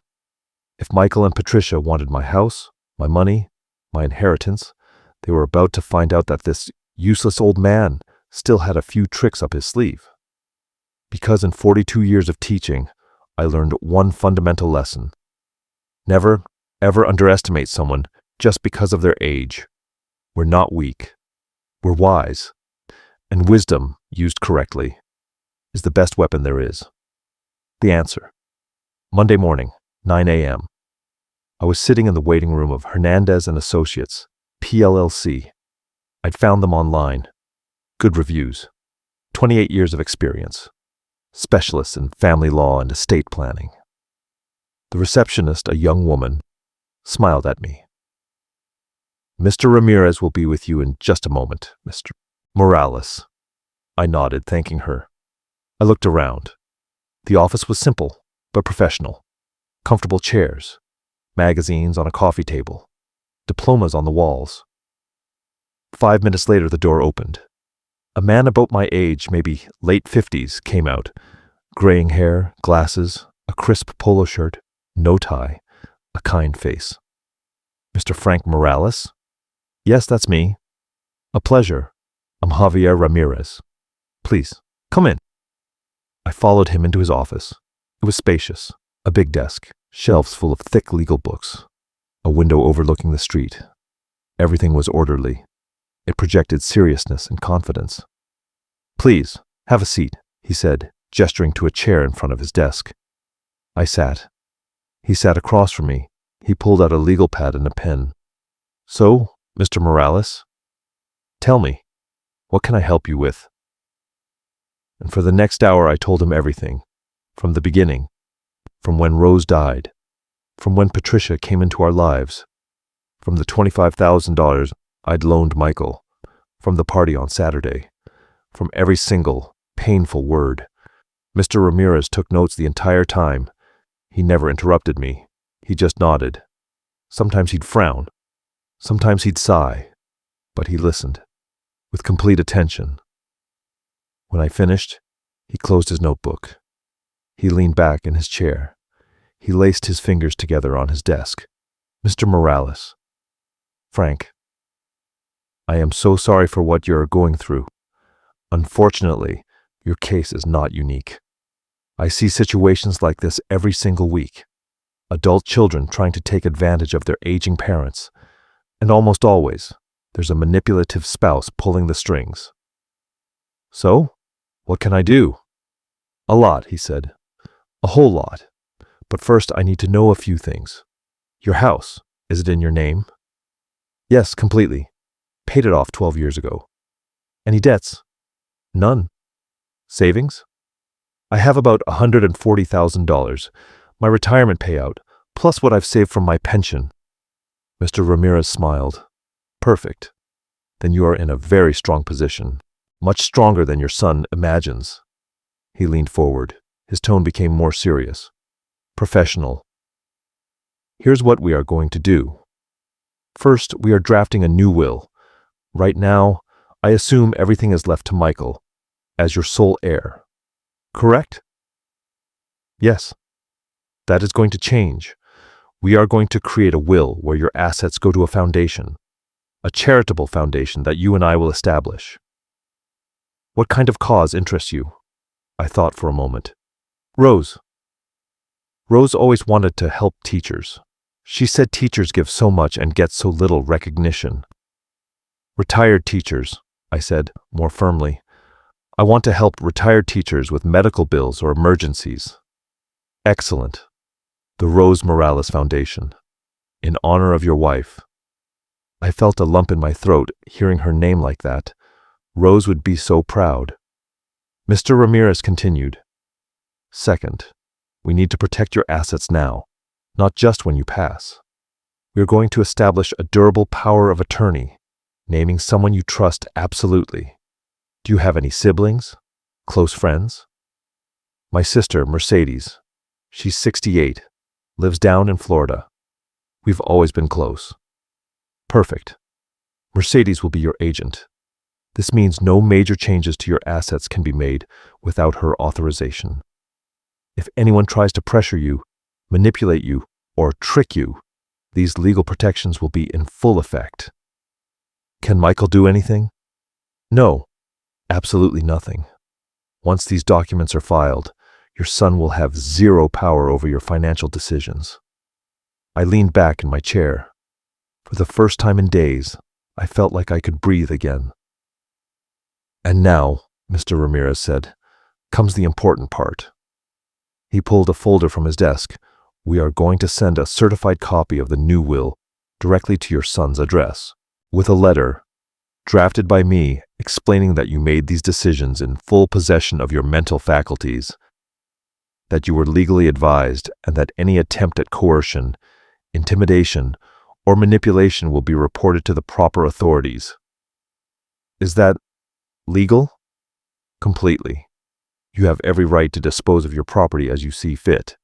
If Michael and Patricia wanted my house, my money, my inheritance, they were about to find out that this useless old man still had a few tricks up his sleeve. Because in 42 years of teaching, I learned one fundamental lesson. Never, ever underestimate someone just because of their age. We're not weak. We're wise. And wisdom, used correctly, is the best weapon there is. The answer. Monday morning, 9 a.m. I was sitting in the waiting room of Hernandez and Associates, PLLC. I'd found them online. Good reviews. 28 years of experience. Specialists in family law and estate planning. The receptionist, a young woman, smiled at me. Mr. Ramirez will be with you in just a moment, Mr. Morales. I nodded, thanking her. I looked around. The office was simple, but professional. Comfortable chairs, magazines on a coffee table, diplomas on the walls. 5 minutes later, the door opened. A man about my age, maybe late 50s, came out. Graying hair, glasses, a crisp polo shirt, no tie, a kind face. Mr. Frank Morales? Yes, that's me. A pleasure. I'm Javier Ramirez. Please, come in. I followed him into his office. It was spacious. A big desk, shelves full of thick legal books, a window overlooking the street. Everything was orderly. It projected seriousness and confidence. Please, have a seat, he said, gesturing to a chair in front of his desk. I sat. He sat across from me. He pulled out a legal pad and a pen. So, Mr. Morales, tell me, what can I help you with? And for the next hour I told him everything, from the beginning, from when Rose died, from when Patricia came into our lives, from the $25,000 I'd loaned Michael, from the party on Saturday, from every single, painful word. Mr. Ramirez took notes the entire time. He never interrupted me. He just nodded. Sometimes he'd frown. Sometimes he'd sigh. But he listened, with complete attention. When I finished, he closed his notebook. He leaned back in his chair. He laced his fingers together on his desk. Mr. Morales. Frank, I am so sorry for what you are going through. Unfortunately, your case is not unique. I see situations like this every single week. Adult children trying to take advantage of their aging parents. And almost always, there's a manipulative spouse pulling the strings. So, what can I do? A lot, he said. A whole lot. But first I need to know a few things. Your house, is it in your name? Yes, completely. Paid it off 12 years ago. Any debts? None. Savings? I have about $140,000, my retirement payout, plus what I've saved from my pension. Mr. Ramirez smiled. Perfect. Then you are in a very strong position, much stronger than your son imagines. He leaned forward. His tone became more serious. Professional. Here's what we are going to do. First, we are drafting a new will. Right now, I assume everything is left to Michael, as your sole heir. Correct? Yes. That is going to change. We are going to create a will where your assets go to a foundation, a charitable foundation that you and I will establish. What kind of cause interests you? I thought for a moment. Rose. Rose always wanted to help teachers. She said teachers give so much and get so little recognition. Retired teachers, I said, more firmly. I want to help retired teachers with medical bills or emergencies. Excellent. The Rose Morales Foundation. In honor of your wife. I felt a lump in my throat hearing her name like that. Rose would be so proud. Mr. Ramirez continued. Second, we need to protect your assets now, not just when you pass. We are going to establish a durable power of attorney, naming someone you trust absolutely. Do you have any siblings? Close friends? My sister, Mercedes. She's 68, lives down in Florida. We've always been close. Perfect. Mercedes will be your agent. This means no major changes to your assets can be made without her authorization. If anyone tries to pressure you, manipulate you, or trick you, these legal protections will be in full effect. Can Michael do anything? No, absolutely nothing. Once these documents are filed, your son will have zero power over your financial decisions. I leaned back in my chair. For the first time in days, I felt like I could breathe again. And now, Mr. Ramirez said, comes the important part. He pulled a folder from his desk. We are going to send a certified copy of the new will directly to your son's address, with a letter, drafted by me, explaining that you made these decisions in full possession of your mental faculties, that you were legally advised, and that any attempt at coercion, intimidation, or manipulation will be reported to the proper authorities. Is that legal? Completely. You have every right to dispose of your property as you see fit,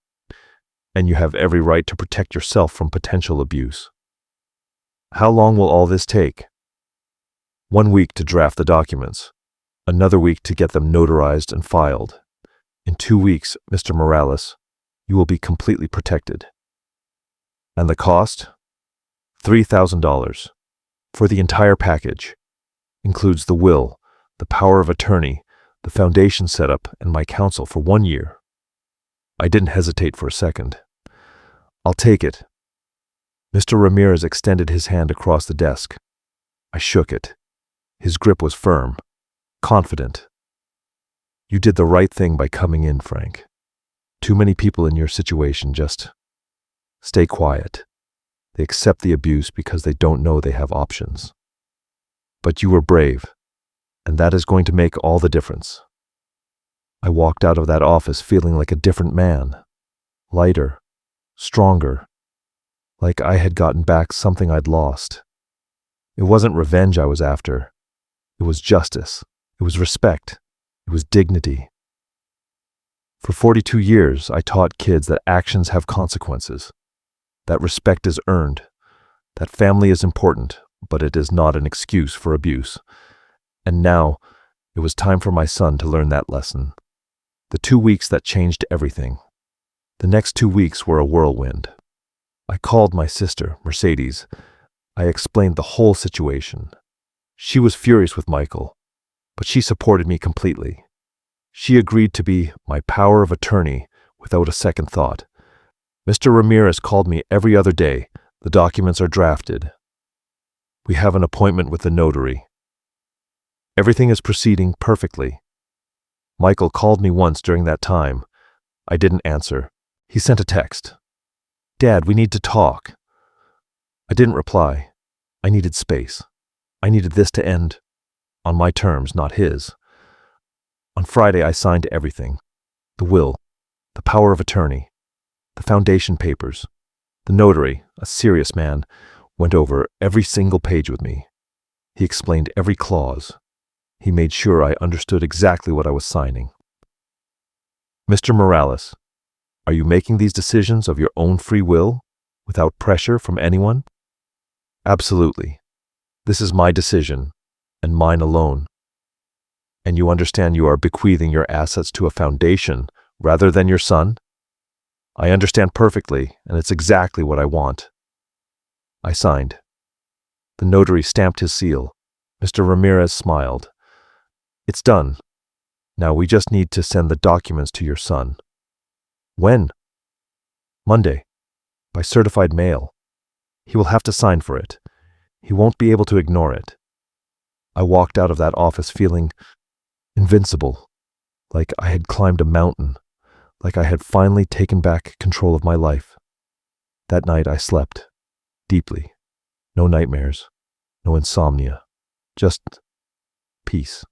and you have every right to protect yourself from potential abuse. How long will all this take? 1 week to draft the documents, another week to get them notarized and filed. In 2 weeks, Mr. Morales, you will be completely protected. And the cost? $3,000 for the entire package. Includes the will, the power of attorney, the foundation setup, and my counsel for 1 year. I didn't hesitate for a second. I'll take it. Mr. Ramirez extended his hand across the desk. I shook it. His grip was firm, confident. You did the right thing by coming in, Frank. Too many people in your situation just stay quiet. They accept the abuse because they don't know they have options. But you were brave, and that is going to make all the difference. I walked out of that office feeling like a different man, lighter, stronger, like I had gotten back something I'd lost. It wasn't revenge I was after. It was justice. It was respect. It was dignity. For 42 years, I taught kids that actions have consequences, that respect is earned, that family is important, but it is not an excuse for abuse. And now, it was time for my son to learn that lesson. The 2 weeks that changed everything. The next 2 weeks were a whirlwind. I called my sister, Mercedes. I explained the whole situation. She was furious with Michael, but she supported me completely. She agreed to be my power of attorney without a second thought. Mr. Ramirez called me every other day. The documents are drafted. We have an appointment with the notary. Everything is proceeding perfectly. Michael called me once during that time. I didn't answer. He sent a text. Dad, we need to talk. I didn't reply. I needed space. I needed this to end on my terms, not his. On Friday, I signed everything. The will, the power of attorney, the foundation papers. The notary, a serious man, went over every single page with me. He explained every clause. He made sure I understood exactly what I was signing. Mr. Morales, are you making these decisions of your own free will, without pressure from anyone? Absolutely. This is my decision, and mine alone. And you understand you are bequeathing your assets to a foundation rather than your son? I understand perfectly, and it's exactly what I want. I signed. The notary stamped his seal. Mr. Ramirez smiled. It's done. Now we just need to send the documents to your son. When? Monday. By certified mail. He will have to sign for it. He won't be able to ignore it. I walked out of that office feeling invincible, like I had climbed a mountain, like I had finally taken back control of my life. That night I slept deeply. No nightmares, no insomnia, just peace.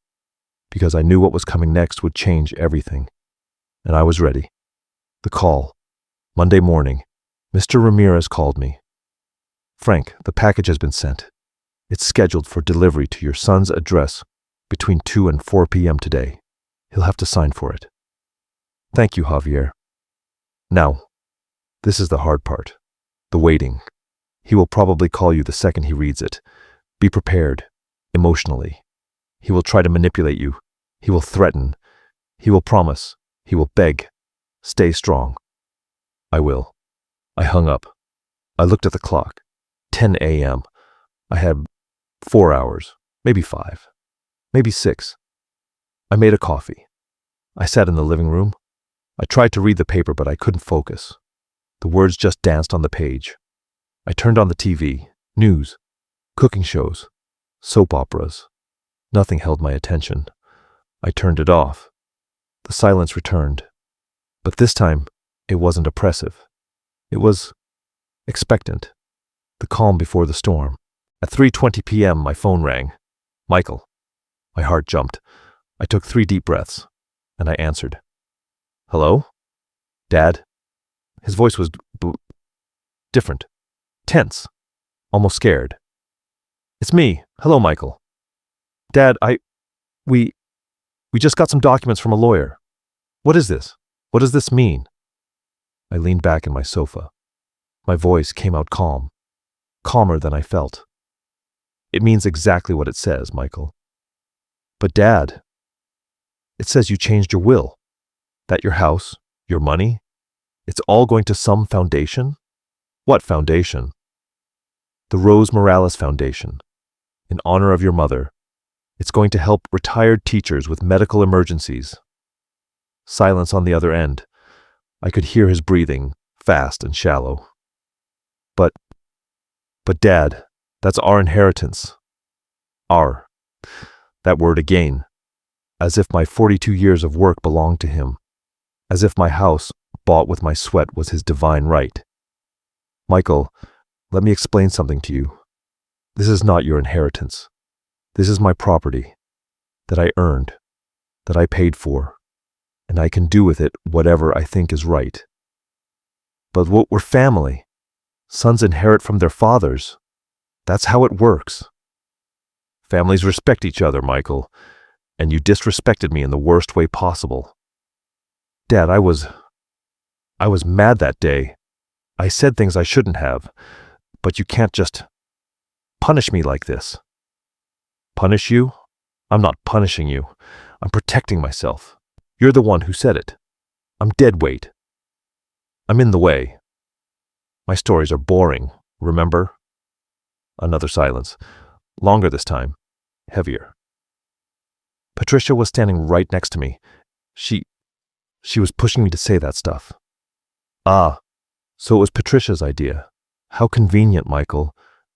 because I knew what was coming next would change everything. And I was ready. The call. Monday morning. Mr. Ramirez called me. Frank, the package has been sent. It's scheduled for delivery to your son's address between 2 and 4 p.m. today. He'll have to sign for it. Thank you, Javier. Now, this is the hard part. The waiting. He will probably call you the second he reads it. Be prepared, emotionally. He will try to manipulate you. He will threaten. He will promise. He will beg. Stay strong. I will. I hung up. I looked at the clock. 10 a.m. I had 4 hours, maybe 5, maybe 6. I made a coffee. I sat in the living room. I tried to read the paper, but I couldn't focus. The words just danced on the page. I turned on the TV, news, cooking shows, soap operas. Nothing held my attention. I turned it off. The silence returned. But this time, it wasn't oppressive. It was expectant. The calm before the storm. At 3:20 p.m., my phone rang. Michael. My heart jumped. I took 3 deep breaths, and I answered. Hello? Dad? His voice was different. Tense. Almost scared. It's me. Hello, Michael. Dad, we just got some documents from a lawyer. What is this? What does this mean? I leaned back in my sofa. My voice came out calm. Calmer than I felt. It means exactly what it says, Michael. But Dad, it says you changed your will. That your house, your money, it's all going to some foundation? What foundation? The Rose Morales Foundation. In honor of your mother. It's going to help retired teachers with medical emergencies. Silence on the other end. I could hear his breathing, fast and shallow. But Dad, that's our inheritance. Our. That word again. As if my 42 years of work belonged to him. As if my house, bought with my sweat, was his divine right. Michael, let me explain something to you. This is not your inheritance. This is my property. That I earned. That I paid for. And I can do with it whatever I think is right. But we're family. Sons inherit from their fathers. That's how it works. Families respect each other, Michael, and you disrespected me in the worst way possible. Dad, I was mad that day. I said things I shouldn't have, but you can't just punish me like this. Punish you? I'm not punishing you. I'm protecting myself. You're the one who said it. I'm dead weight. I'm in the way. My stories are boring, remember? Another silence. Longer this time. Heavier. Patricia was standing right next to me. She was pushing me to say that stuff. Ah, so it was Patricia's idea. How convenient, Michael.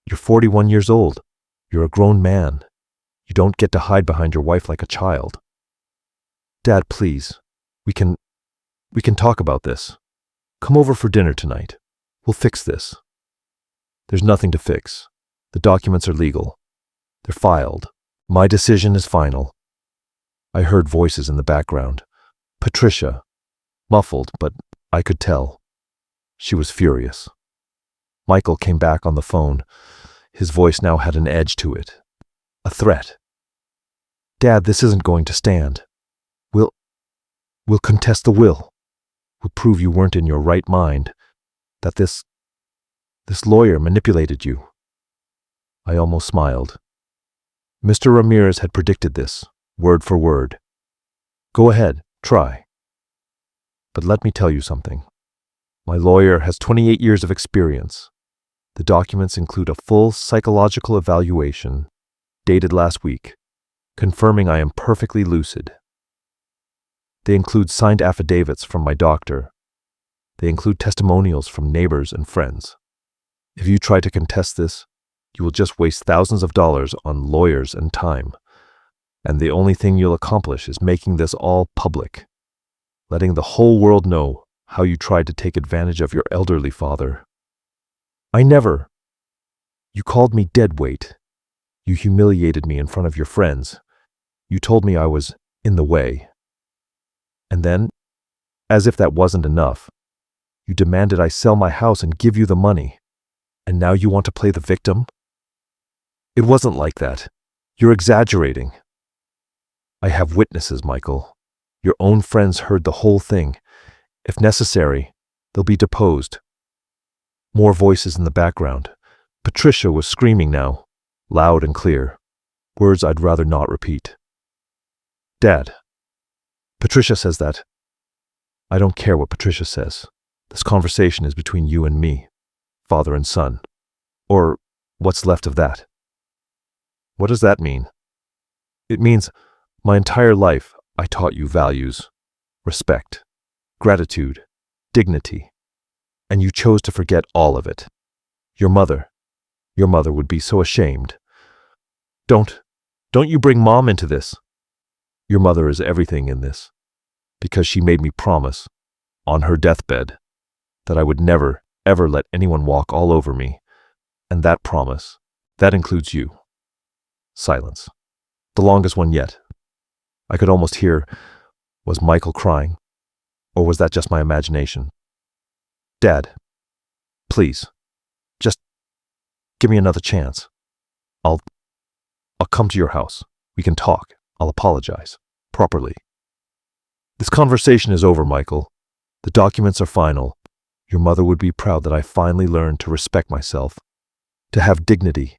You're 41 years old. You're a grown man. You don't get to hide behind your wife like a child. Dad, please. We can talk about this. Come over for dinner tonight. We'll fix this. There's nothing to fix. The documents are legal. They're filed. My decision is final. I heard voices in the background. Patricia. Muffled, but I could tell. She was furious. Michael came back on the phone. His voice now had an edge to it. A threat. Dad, this isn't going to stand. We'll contest the will. We'll prove you weren't in your right mind. That this lawyer manipulated you. I almost smiled. Mr. Ramirez had predicted this, word for word. Go ahead, try. But let me tell you something. My lawyer has 28 years of experience. The documents include a full psychological evaluation, dated last week, confirming I am perfectly lucid. They include signed affidavits from my doctor. They include testimonials from neighbors and friends. If you try to contest this, you will just waste thousands of dollars on lawyers and time. And the only thing you'll accomplish is making this all public, letting the whole world know how you tried to take advantage of your elderly father. I never. You called me dead weight. You humiliated me in front of your friends. You told me I was in the way. And then, as if that wasn't enough, you demanded I sell my house and give you the money. And now you want to play the victim? It wasn't like that. You're exaggerating. I have witnesses, Michael. Your own friends heard the whole thing. If necessary, they'll be deposed. More voices in the background. Patricia was screaming now, loud and clear, words I'd rather not repeat. Dad, Patricia says that. I don't care what Patricia says. This conversation is between you and me, father and son. Or what's left of that. What does that mean? It means my entire life I taught you values, respect, gratitude, dignity, and you chose to forget all of it. Your mother would be so ashamed. Don't you bring Mom into this. Your mother is everything in this, because she made me promise, on her deathbed, that I would never, ever let anyone walk all over me, and that promise, that includes you. Silence. The longest one yet. I could almost hear, was Michael crying? Or was that just my imagination? Dad, please, just give me another chance. I'll come to your house. We can talk. I'll apologize. Properly. This conversation is over, Michael. The documents are final. Your mother would be proud that I finally learned to respect myself, to have dignity,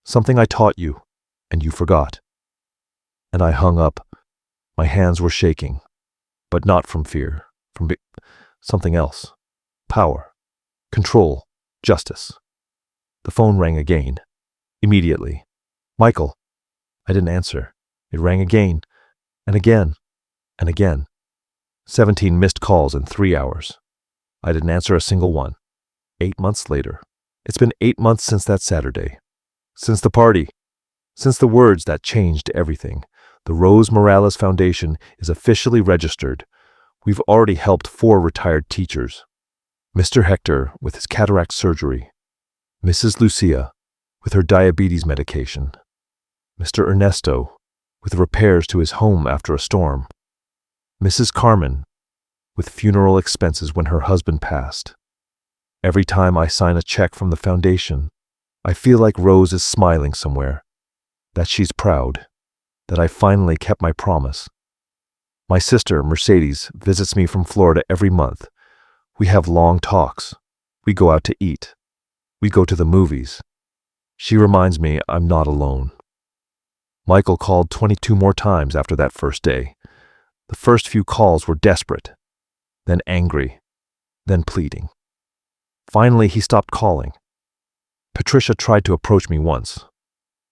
something I taught you, and you forgot. And I hung up. My hands were shaking, but not from fear, from something else. Power, control, justice. The phone rang again, immediately. Michael. I didn't answer. It rang again, and again, and again. 17 missed calls in 3 hours. I didn't answer a single one. 8 months later. It's been 8 months since that Saturday. Since the party. Since the words that changed everything. The Rose Morales Foundation is officially registered. We've already helped 4 retired teachers. Mr. Hector with his cataract surgery. Mrs. Lucia with her diabetes medication. Mr. Ernesto with repairs to his home after a storm. Mrs. Carmen with funeral expenses when her husband passed. Every time I sign a check from the foundation, I feel like Rose is smiling somewhere, that she's proud, that I finally kept my promise. My sister, Mercedes, visits me from Florida every month. We have long talks. We go out to eat. We go to the movies. She reminds me I'm not alone. Michael called 22 more times after that first day. The first few calls were desperate, then angry, then pleading. Finally, he stopped calling. Patricia tried to approach me once,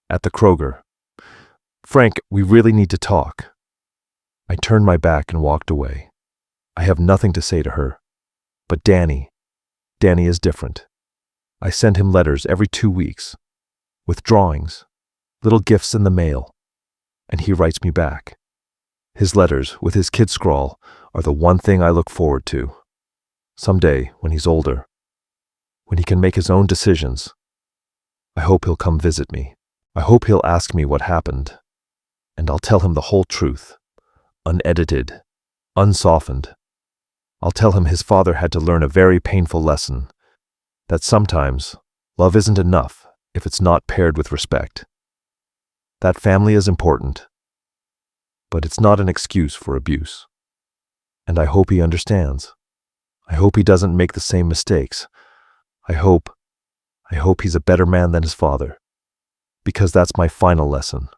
at the Kroger. Frank, we really need to talk. I turned my back and walked away. I have nothing to say to her. But Danny is different. I send him letters every 2 weeks, with drawings, little gifts in the mail, and he writes me back. His letters, with his kid scrawl, are the one thing I look forward to. Someday, when he's older, when he can make his own decisions, I hope he'll come visit me. I hope he'll ask me what happened, and I'll tell him the whole truth, unedited, unsoftened. I'll tell him his father had to learn a very painful lesson, that sometimes love isn't enough if it's not paired with respect. That family is important, but it's not an excuse for abuse. And I hope he understands. I hope he doesn't make the same mistakes. I hope he's a better man than his father. Because that's my final lesson,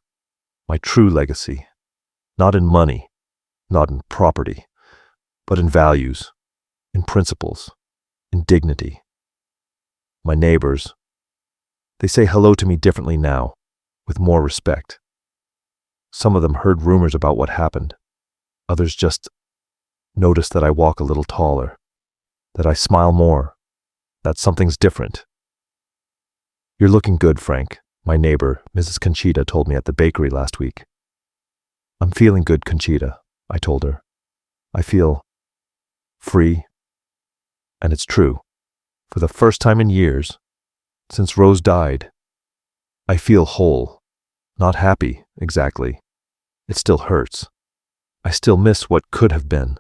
my true legacy. Not in money, not in property, but in values, in principles, in dignity. My neighbors, they say hello to me differently now, with more respect. Some of them heard rumors about what happened. Others just notice that I walk a little taller, that I smile more, that something's different. You're looking good, Frank, my neighbor, Mrs. Conchita, told me at the bakery last week. I'm feeling good, Conchita, I told her. I feel free. And it's true. For the first time in years, since Rose died, I feel whole. Not happy, exactly. It still hurts. I still miss what could have been.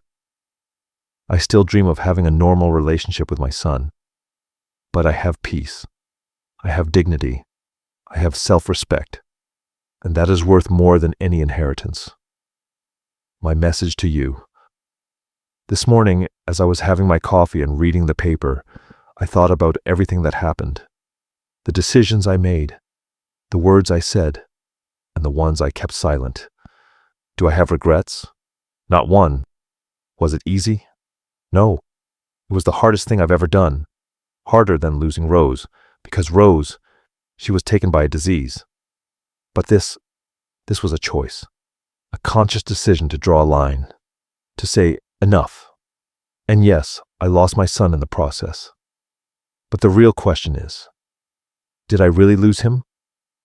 I still dream of having a normal relationship with my son. But I have peace. I have dignity. I have self-respect. And that is worth more than any inheritance. My message to you. This morning, as I was having my coffee and reading the paper, I thought about everything that happened. The decisions I made, the words I said, and the ones I kept silent. Do I have regrets? Not one. Was it easy? No. It was the hardest thing I've ever done. Harder than losing Rose, because Rose, she was taken by a disease. But this was a choice. A conscious decision to draw a line. To say, enough. And yes, I lost my son in the process. But the real question is, did I really lose him?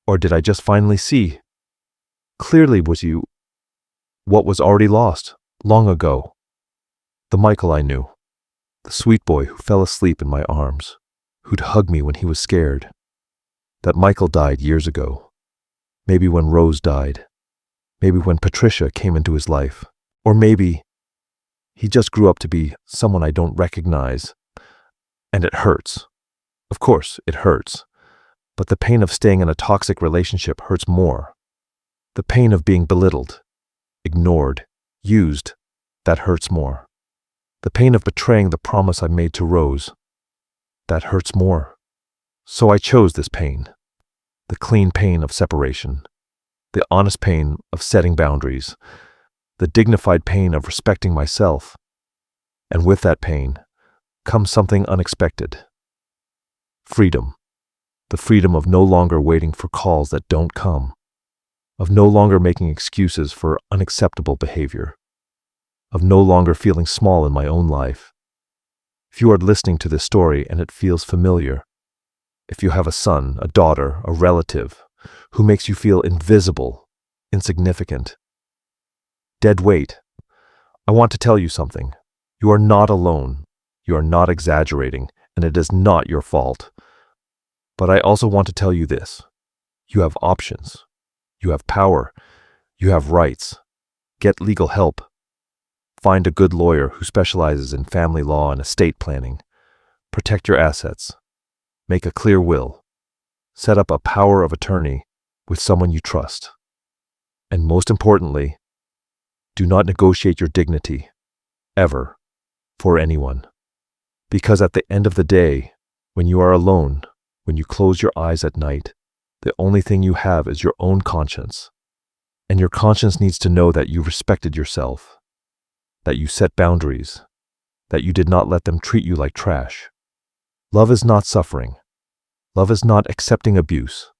Or did I just finally see clearly what was already lost long ago? The Michael I knew. The sweet boy who fell asleep in my arms, who'd hug me when he was scared. That Michael died years ago. Maybe when Rose died. Maybe when Patricia came into his life. Or maybe he just grew up to be someone I don't recognize. And it hurts. Of course, it hurts. But the pain of staying in a toxic relationship hurts more. The pain of being belittled, ignored, used, that hurts more. The pain of betraying the promise I made to Rose, that hurts more. So I chose this pain. The clean pain of separation. The honest pain of setting boundaries. The dignified pain of respecting myself. And with that pain comes something unexpected. Freedom. The freedom of no longer waiting for calls that don't come. Of no longer making excuses for unacceptable behavior. Of no longer feeling small in my own life. If you are listening to this story and it feels familiar, if you have a son, a daughter, a relative who makes you feel invisible, insignificant, dead weight, I want to tell you something. You are not alone. You are not exaggerating, and it is not your fault. But I also want to tell you this. You have options. You have power. You have rights. Get legal help. Find a good lawyer who specializes in family law and estate planning. Protect your assets. Make a clear will. Set up a power of attorney with someone you trust. And most importantly, do not negotiate your dignity, ever, for anyone. Because at the end of the day, when you are alone, when you close your eyes at night, the only thing you have is your own conscience. And your conscience needs to know that you respected yourself, that you set boundaries, that you did not let them treat you like trash. Love is not suffering. Love is not accepting abuse.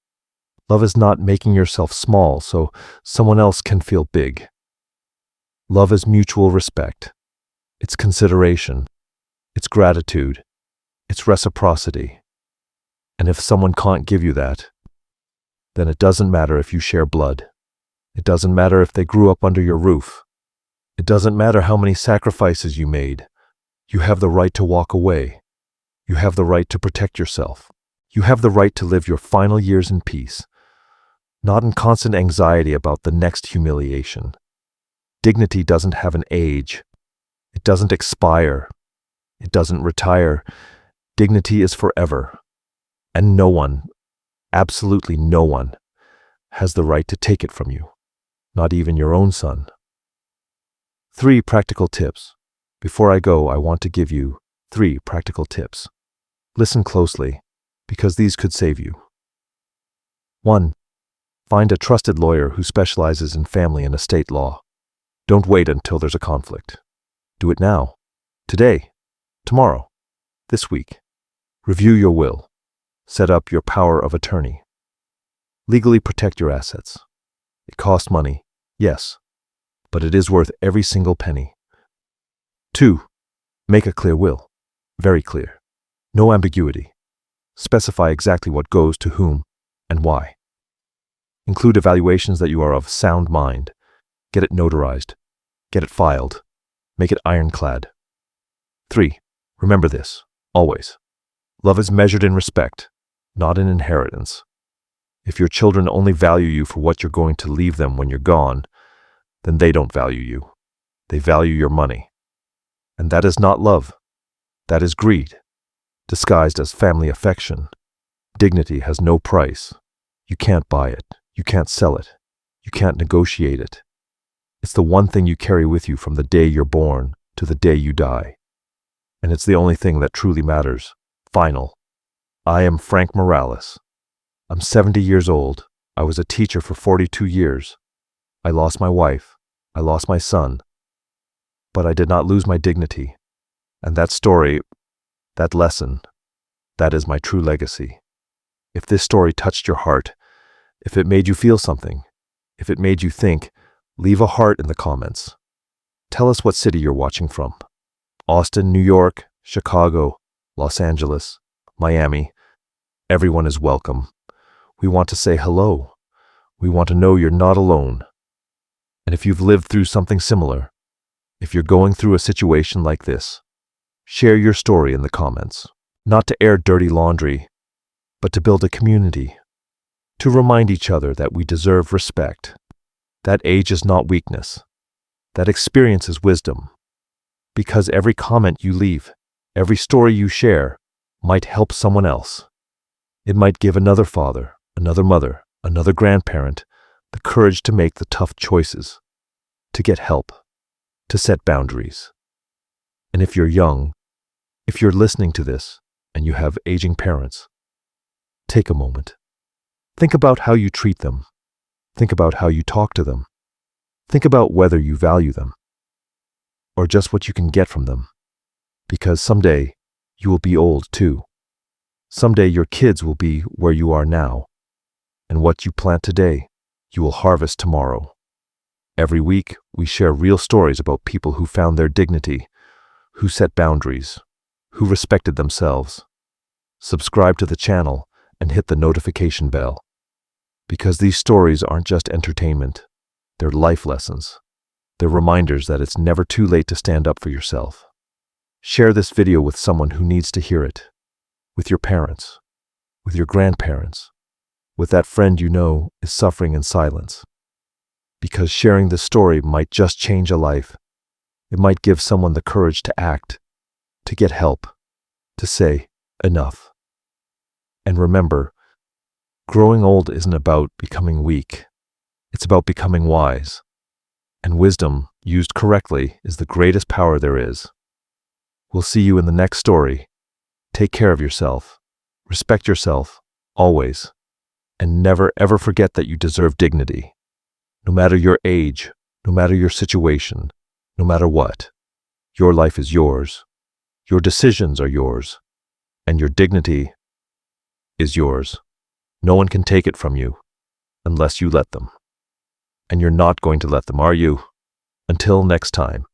Love is not making yourself small so someone else can feel big. Love is mutual respect. It's consideration. It's gratitude. It's reciprocity. And if someone can't give you that, then it doesn't matter if you share blood. It doesn't matter if they grew up under your roof. It doesn't matter how many sacrifices you made. You have the right to walk away. You have the right to protect yourself. You have the right to live your final years in peace, not in constant anxiety about the next humiliation. Dignity doesn't have an age. It doesn't expire. It doesn't retire. Dignity is forever. And no one, absolutely no one, has the right to take it from you, not even your own son. 3 practical tips. Before I go, I want to give you 3 practical tips. Listen closely, because these could save you. 1. Find a trusted lawyer who specializes in family and estate law. Don't wait until there's a conflict. Do it now, today, tomorrow, this week. Review your will. Set up your power of attorney. Legally protect your assets. It costs money, yes, but it is worth every single penny. 2. Make a clear will. Very clear. No ambiguity. Specify exactly what goes to whom and why. Include evaluations that you are of sound mind. Get it notarized. Get it filed. Make it ironclad. 3. Remember this, always. Love is measured in respect, not in inheritance. If your children only value you for what you're going to leave them when you're gone, then they don't value you. They value your money. And that is not love. That is greed, disguised as family affection. Dignity has no price. You can't buy it. You can't sell it. You can't negotiate it. It's the one thing you carry with you from the day you're born to the day you die. And it's the only thing that truly matters. Final. I am Frank Morales. I'm 70 years old. I was a teacher for 42 years. I lost my wife. I lost my son. But I did not lose my dignity. And that story, that lesson, that is my true legacy. If this story touched your heart, if it made you feel something, if it made you think, leave a heart in the comments. Tell us what city you're watching from. Austin, New York, Chicago, Los Angeles, Miami. Everyone is welcome. We want to say hello. We want to know you're not alone. And if you've lived through something similar, if you're going through a situation like this, share your story in the comments. Not to air dirty laundry, but to build a community. To remind each other that we deserve respect. That age is not weakness. That experience is wisdom. Because every comment you leave, every story you share, might help someone else. It might give another father, another mother, another grandparent the courage to make the tough choices, to get help, to set boundaries. And if you're young, if you're listening to this and you have aging parents, take a moment. Think about how you treat them. Think about how you talk to them. Think about whether you value them or just what you can get from them. Because someday you will be old too. Someday your kids will be where you are now. And what you plant today, you will harvest tomorrow. Every week, we share real stories about people who found their dignity, who set boundaries, who respected themselves. Subscribe to the channel and hit the notification bell. Because these stories aren't just entertainment, they're life lessons. They're reminders that it's never too late to stand up for yourself. Share this video with someone who needs to hear it. With your parents, with your grandparents, with that friend you know is suffering in silence. Because sharing this story might just change a life. It might give someone the courage to act, to get help, to say enough. And remember, growing old isn't about becoming weak. It's about becoming wise. And wisdom, used correctly, is the greatest power there is. We'll see you in the next story. Take care of yourself. Respect yourself, always. And never ever forget that you deserve dignity. No matter your age, no matter your situation, no matter what, your life is yours. Your decisions are yours. And your dignity is yours. No one can take it from you unless you let them. And you're not going to let them, are you? Until next time.